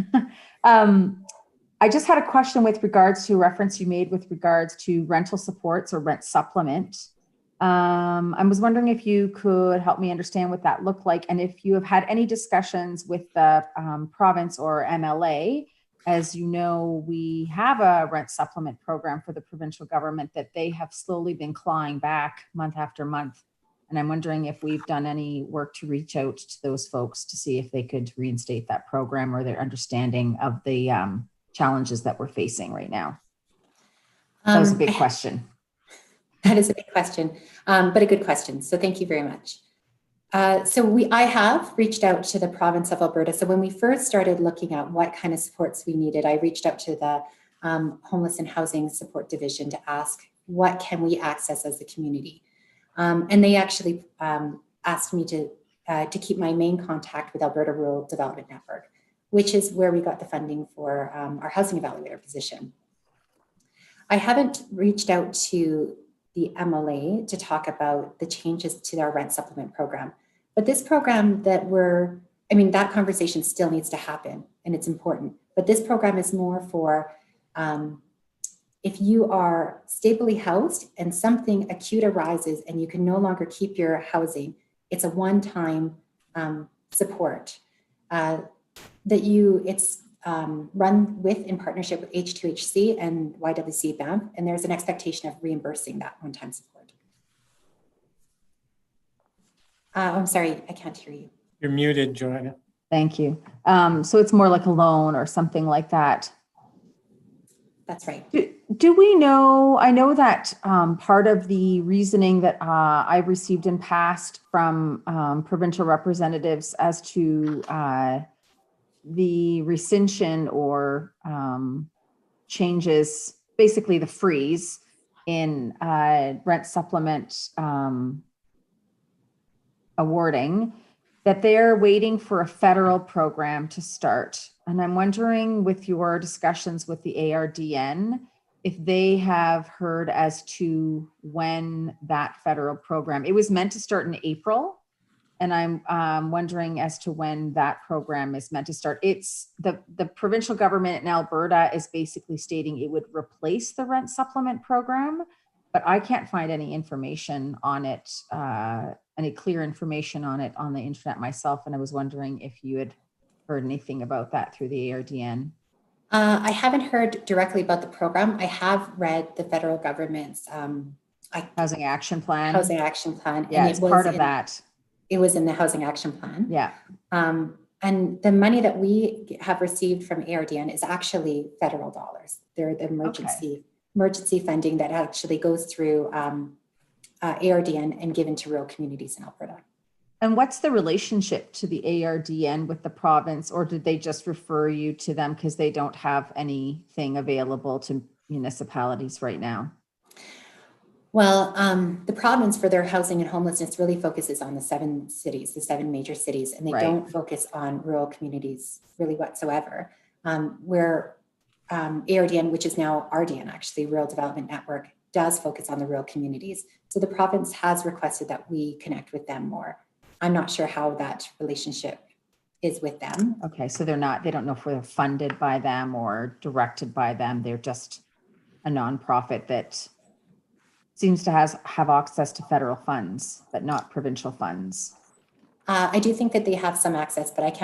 I just had a question with regards to a reference you made with regards to rental supports or rent supplement. I was wondering if you could help me understand what that looked like, and if you have had any discussions with the province or MLA as you know, we have a rent supplement program for the provincial government that they have slowly been clawing back month after month. And I'm wondering if we've done any work to reach out to those folks to see if they could reinstate that program or their understanding of the challenges that we're facing right now. That was a big question. That is a big question, but a good question. So thank you very much. I have reached out to the province of Alberta. So when we first started looking at what kind of supports we needed, I reached out to the Homeless and Housing Support Division to ask, what can we access as a community? And they actually asked me to keep my main contact with Alberta Rural Development Network, which is where we got the funding for our housing evaluator position. I haven't reached out to the MLA to talk about the changes to our rent supplement program. But this program that that conversation still needs to happen and it's important. But this program is more for if you are stably housed and something acute arises and you can no longer keep your housing, it's a one-time support it's run with in partnership with H2HC and YWC Banff, and there's an expectation of reimbursing that one-time support. I'm sorry, I can't hear you. You're muted, Joanna. Thank you. So it's more like a loan or something like that. That's right. Do we know, I know that part of the reasoning that I received in past from provincial representatives as to the rescission or changes, basically the freeze in rent supplement awarding, that they're waiting for a federal program to start. And I'm wondering, with your discussions with the ARDN, if they have heard as to when that federal program, it was meant to start in April. And I'm wondering as to when that program is meant to start. It's the provincial government in Alberta is basically stating it would replace the rent supplement program, but I can't find any information on it, any clear information on it on the internet myself. And I was wondering if you had heard anything about that through the ARDN. I haven't heard directly about the program. I have read the federal government's Housing Action Plan. Housing Action Plan. Yeah, and it's part of that. It was in the Housing Action Plan. Yeah. And the money that we have received from ARDN is actually federal dollars. They're the emergency funding that actually goes through ARDN and given to rural communities in Alberta. And what's the relationship to the ARDN with the province, or did they just refer you to them because they don't have anything available to municipalities right now? Well, the province for their housing and homelessness really focuses on the 7 cities, the 7 major cities, and they don't focus on rural communities really whatsoever. Where ARDN, which is now RDN, actually, Rural Development Network, does focus on the rural communities. So the province has requested that we connect with them more. I'm not sure how that relationship is with them. Okay, so they don't know if we're funded by them or directed by them. They're just a nonprofit that seems to have access to federal funds, but not provincial funds. I do think that they have some access, but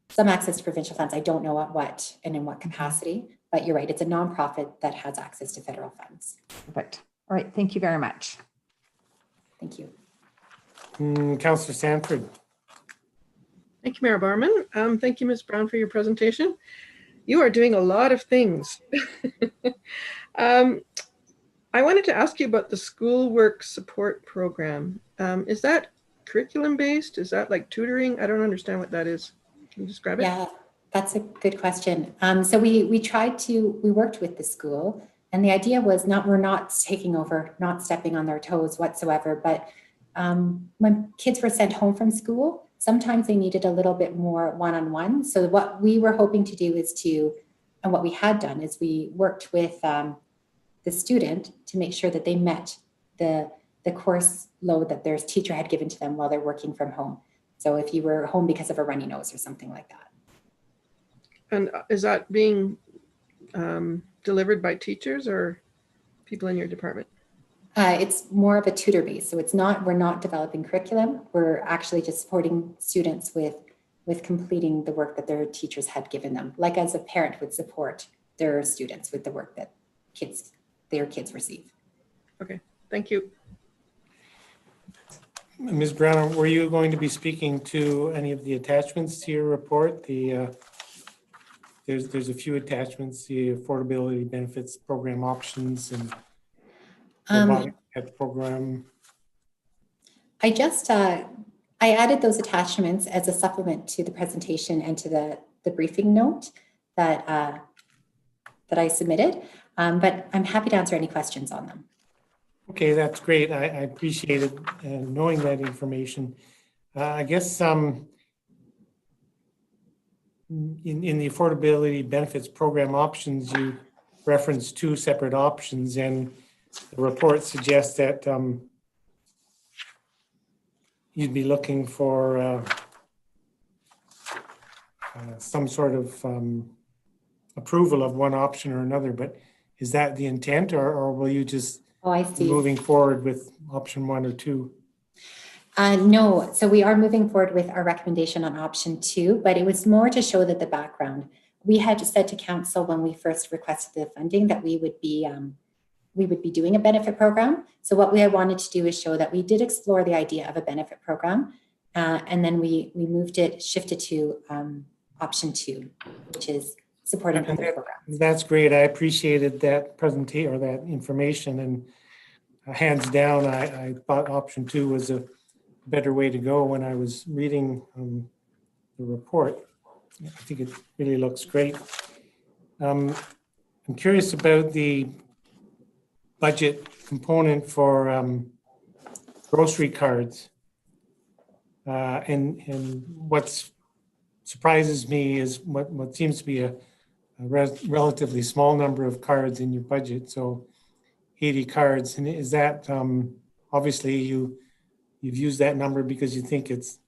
some access to provincial funds. I don't know at what and in what capacity, but you're right. It's a nonprofit that has access to federal funds. Perfect. All right. Thank you very much. Thank you. Councillor Sanford. Thank you, Mayor Barman. Thank you, Ms. Brown, for your presentation. You are doing a lot of things. I wanted to ask you about the schoolwork support program. Is that curriculum based? Is that like tutoring? I don't understand what that is. Can you describe it? Yeah, that's a good question. So we worked with the school, and the idea was we're not taking over, not stepping on their toes whatsoever, but when kids were sent home from school, sometimes they needed a little bit more one-on-one. So what we were hoping to do and what we had done is we worked with the student to make sure that they met the course load that their teacher had given to them while they're working from home. So if you were home because of a runny nose or something like that. And is that being delivered by teachers or people in your department? It's more of a tutor base. So we're not developing curriculum. We're actually just supporting students with with completing the work that their teachers had given them, like as a parent would support their students with the work that their kids receive. Okay, thank you. Ms. Brown, were you going to be speaking to any of the attachments to your report? There's a few attachments, the affordability benefits program options and robotic pet program. I added those attachments as a supplement to the presentation and to the briefing note that I submitted, but I'm happy to answer any questions on them. Okay, that's great. I appreciated knowing that information. I guess in the affordability benefits program options, you referenced 2 separate options, and the report suggests that you'd be looking for some sort of approval of one option or another, but is that the intent, or will you just I see. moving forward with option 1 or 2? No, so we are moving forward with our recommendation on option 2, but it was more to show that the background. We had said to council when we first requested the funding that we would be doing a benefit program. So what we wanted to do is show that we did explore the idea of a benefit program, and then we shifted to option 2, which is supporting other programs. That's great. I appreciated that presentation or that information, and hands down, I thought option 2 was a better way to go when I was reading the report. I think it really looks great. I'm curious about the budget component for grocery cards, and what surprises me is what seems to be a relatively small number of cards in your budget, so 80 cards. And is that obviously you've used that number because you think it's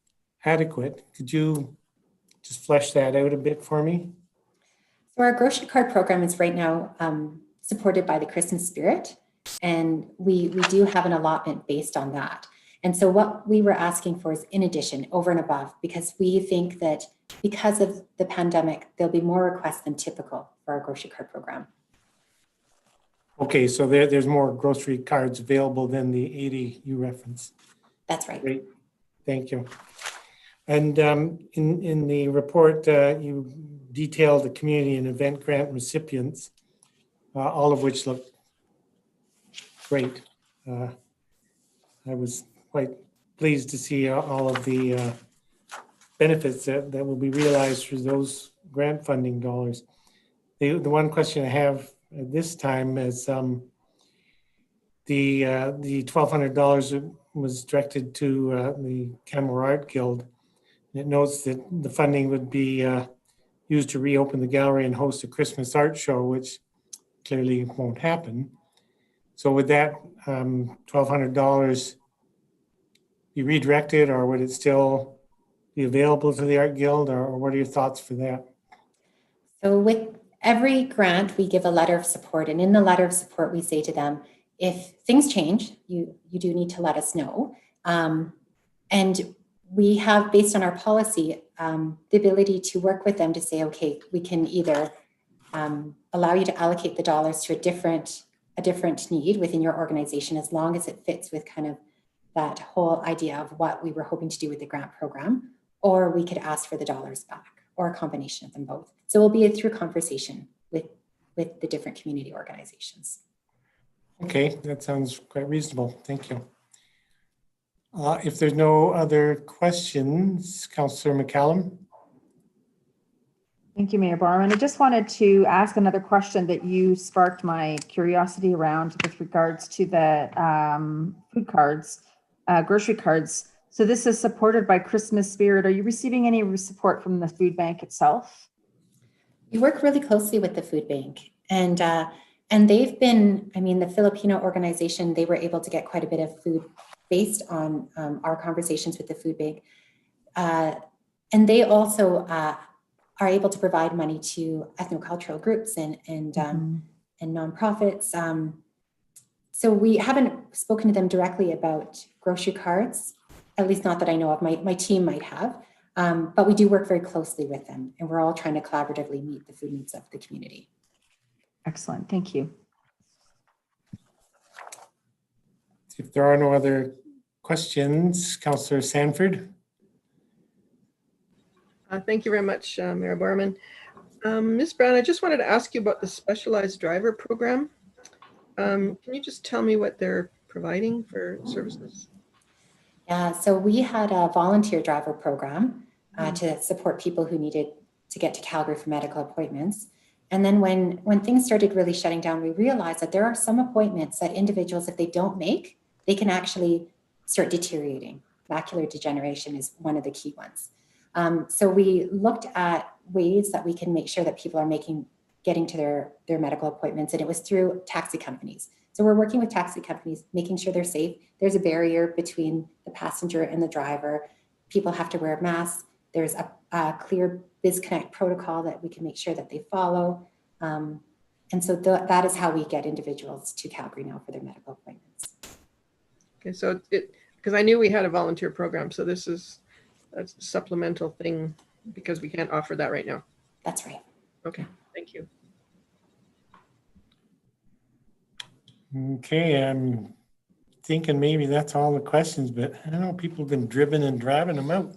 adequate? Could you just flesh that out a bit for me? So our grocery card program is right now supported by the Christmas Spirit, and we do have an allotment based on that. And so what we were asking for is in addition, over and above, because we think that because of the pandemic, there'll be more requests than typical for our grocery card program. Okay, so there's more grocery cards available than the 80 you referenced. That's right. Great, thank you. And in the report, you detailed the community and event grant recipients, all of which look great. I was quite pleased to see all of the benefits that will be realized through those grant funding dollars. The one question I have at this time is the $1,200 was directed to the Canmore Art Guild. It notes that the funding would be used to reopen the gallery and host a Christmas art show, which clearly won't happen. So would that $1,200 be redirected, or would it still be available to the Art Guild, or what are your thoughts for that? So with every grant, we give a letter of support, and in the letter of support, we say to them, if things change, you do need to let us know. And we have, based on our policy, the ability to work with them to say, okay, we can either allow you to allocate the dollars to a different need within your organization, as long as it fits with kind of that whole idea of what we were hoping to do with the grant program, or we could ask for the dollars back, or a combination of them both. So it will be a through conversation with the different community organizations. Okay, that sounds quite reasonable. Thank you. If there's no other questions, Councillor McCallum. Thank you, Mayor Barman. I just wanted to ask another question that you sparked my curiosity around with regards to the food cards, grocery cards. So this is supported by Christmas Spirit. Are you receiving any support from the food bank itself? We work really closely with the food bank, and they've been, I mean, the Filipino organization, they were able to get quite a bit of food based on our conversations with the food bank. And they also are able to provide money to ethnocultural groups and nonprofits. So we haven't spoken to them directly about grocery cards, at least not that I know of. My team might have, But we do work very closely with them, and we're all trying to collaboratively meet the food needs of the community. Excellent. Thank you. If there are no other questions, Councillor Sanford. Thank you very much, Mayor Borman. Ms. Brown, I just wanted to ask you about the specialized driver program. Can you just tell me what they're providing for services? Yeah, so we had a volunteer driver program to support people who needed to get to Calgary for medical appointments. And then when things started really shutting down, we realized that there are some appointments that individuals, if they don't make, they can actually start deteriorating. Macular degeneration is one of the key ones. So we looked at ways that we can make sure that people are getting to their medical appointments, and it was through taxi companies. So we're working with taxi companies, making sure they're safe. There's a barrier between the passenger and the driver. People have to wear masks. There's a clear BizConnect protocol that we can make sure that they follow. And so that is how we get individuals to Calgary now for their medical appointments. Okay, so because I knew we had a volunteer program, so this is a supplemental thing because we can't offer that right now. That's right. Okay, thank you. Okay, I'm thinking maybe that's all the questions, but I don't know, people have been dribbing and drabbing them out.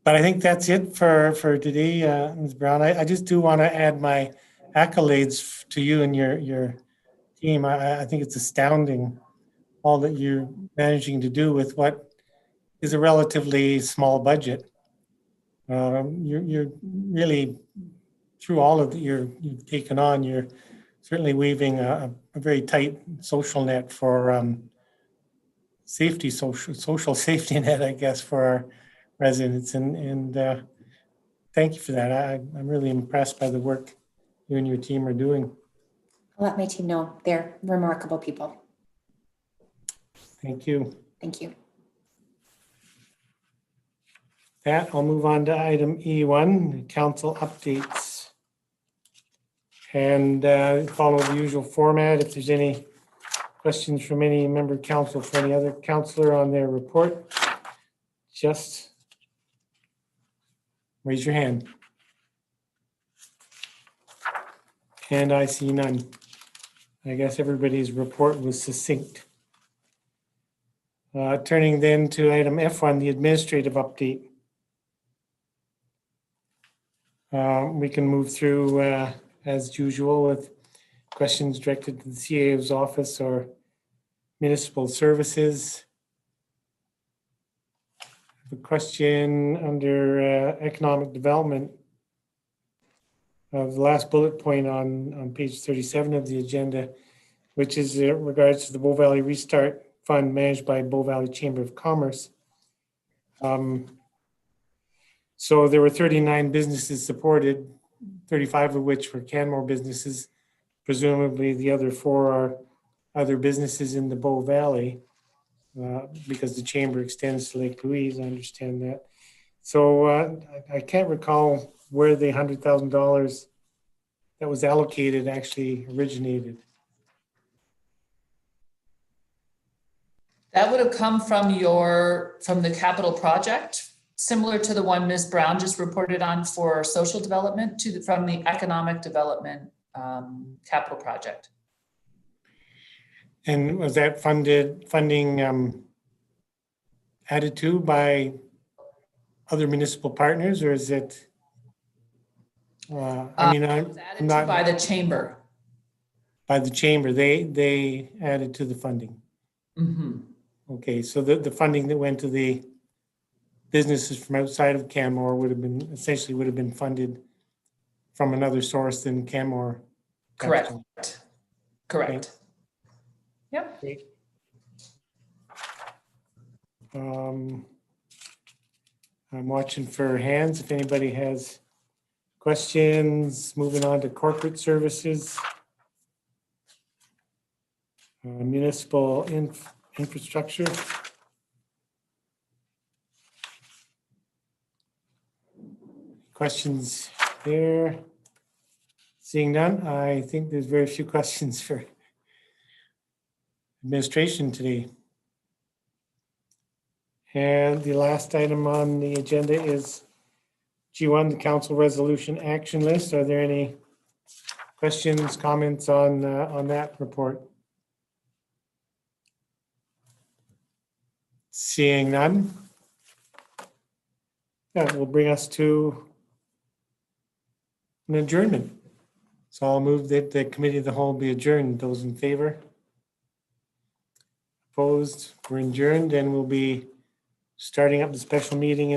But I think that's it for today, Ms. Brown. I just do want to add my accolades to you and your team. I think it's astounding all that you're managing to do with what is a relatively small budget. You're really, through all of that you've taken on, you're certainly weaving a very tight social net for social safety net, I guess, for our residents. And thank you for that. I'm really impressed by the work you and your team are doing. I'll let my team know. They're remarkable people. Thank you. Thank you. That, I'll move on to item E1, council updates. And follow the usual format. If there's any questions from any member of council for any other councillor on their report, just raise your hand. And I see none. I guess everybody's report was succinct. Turning then to item F1, the administrative update. We can move through as usual with questions directed to the CAO's office or municipal services. A question under economic development. The last bullet point on page 37 of the agenda, which is regards to the Bow Valley Restart Fund managed by Bow Valley Chamber of Commerce. So there were 39 businesses supported, 35 of which were Canmore businesses. Presumably the other 4 are other businesses in the Bow Valley because the chamber extends to Lake Louise, I understand that. So I can't recall where the $100,000 that was allocated actually originated. That would have come from the capital project, similar to the one Ms. Brown just reported on for social development from the economic development capital project. And was that funding added to by other municipal partners, or is it? I mean, I'm not by the chamber. By the chamber, they added to the funding. Mm-hmm. Okay, so the funding that went to the businesses from outside of Canmore would have been funded from another source than Canmore. Correct. Capital. Correct. Okay. Yep. Great. I'm watching for hands if anybody has questions. Moving on to corporate services. Municipal infrastructure. Questions there? Seeing none, I think there's very few questions for administration today. And the last item on the agenda is G1, the council resolution action list. Are there any questions, comments on that report? Seeing none. That will bring us to an adjournment. So I'll move that the committee of the whole be adjourned. Those in favor? Opposed? We're adjourned, and we'll be starting up the special meeting in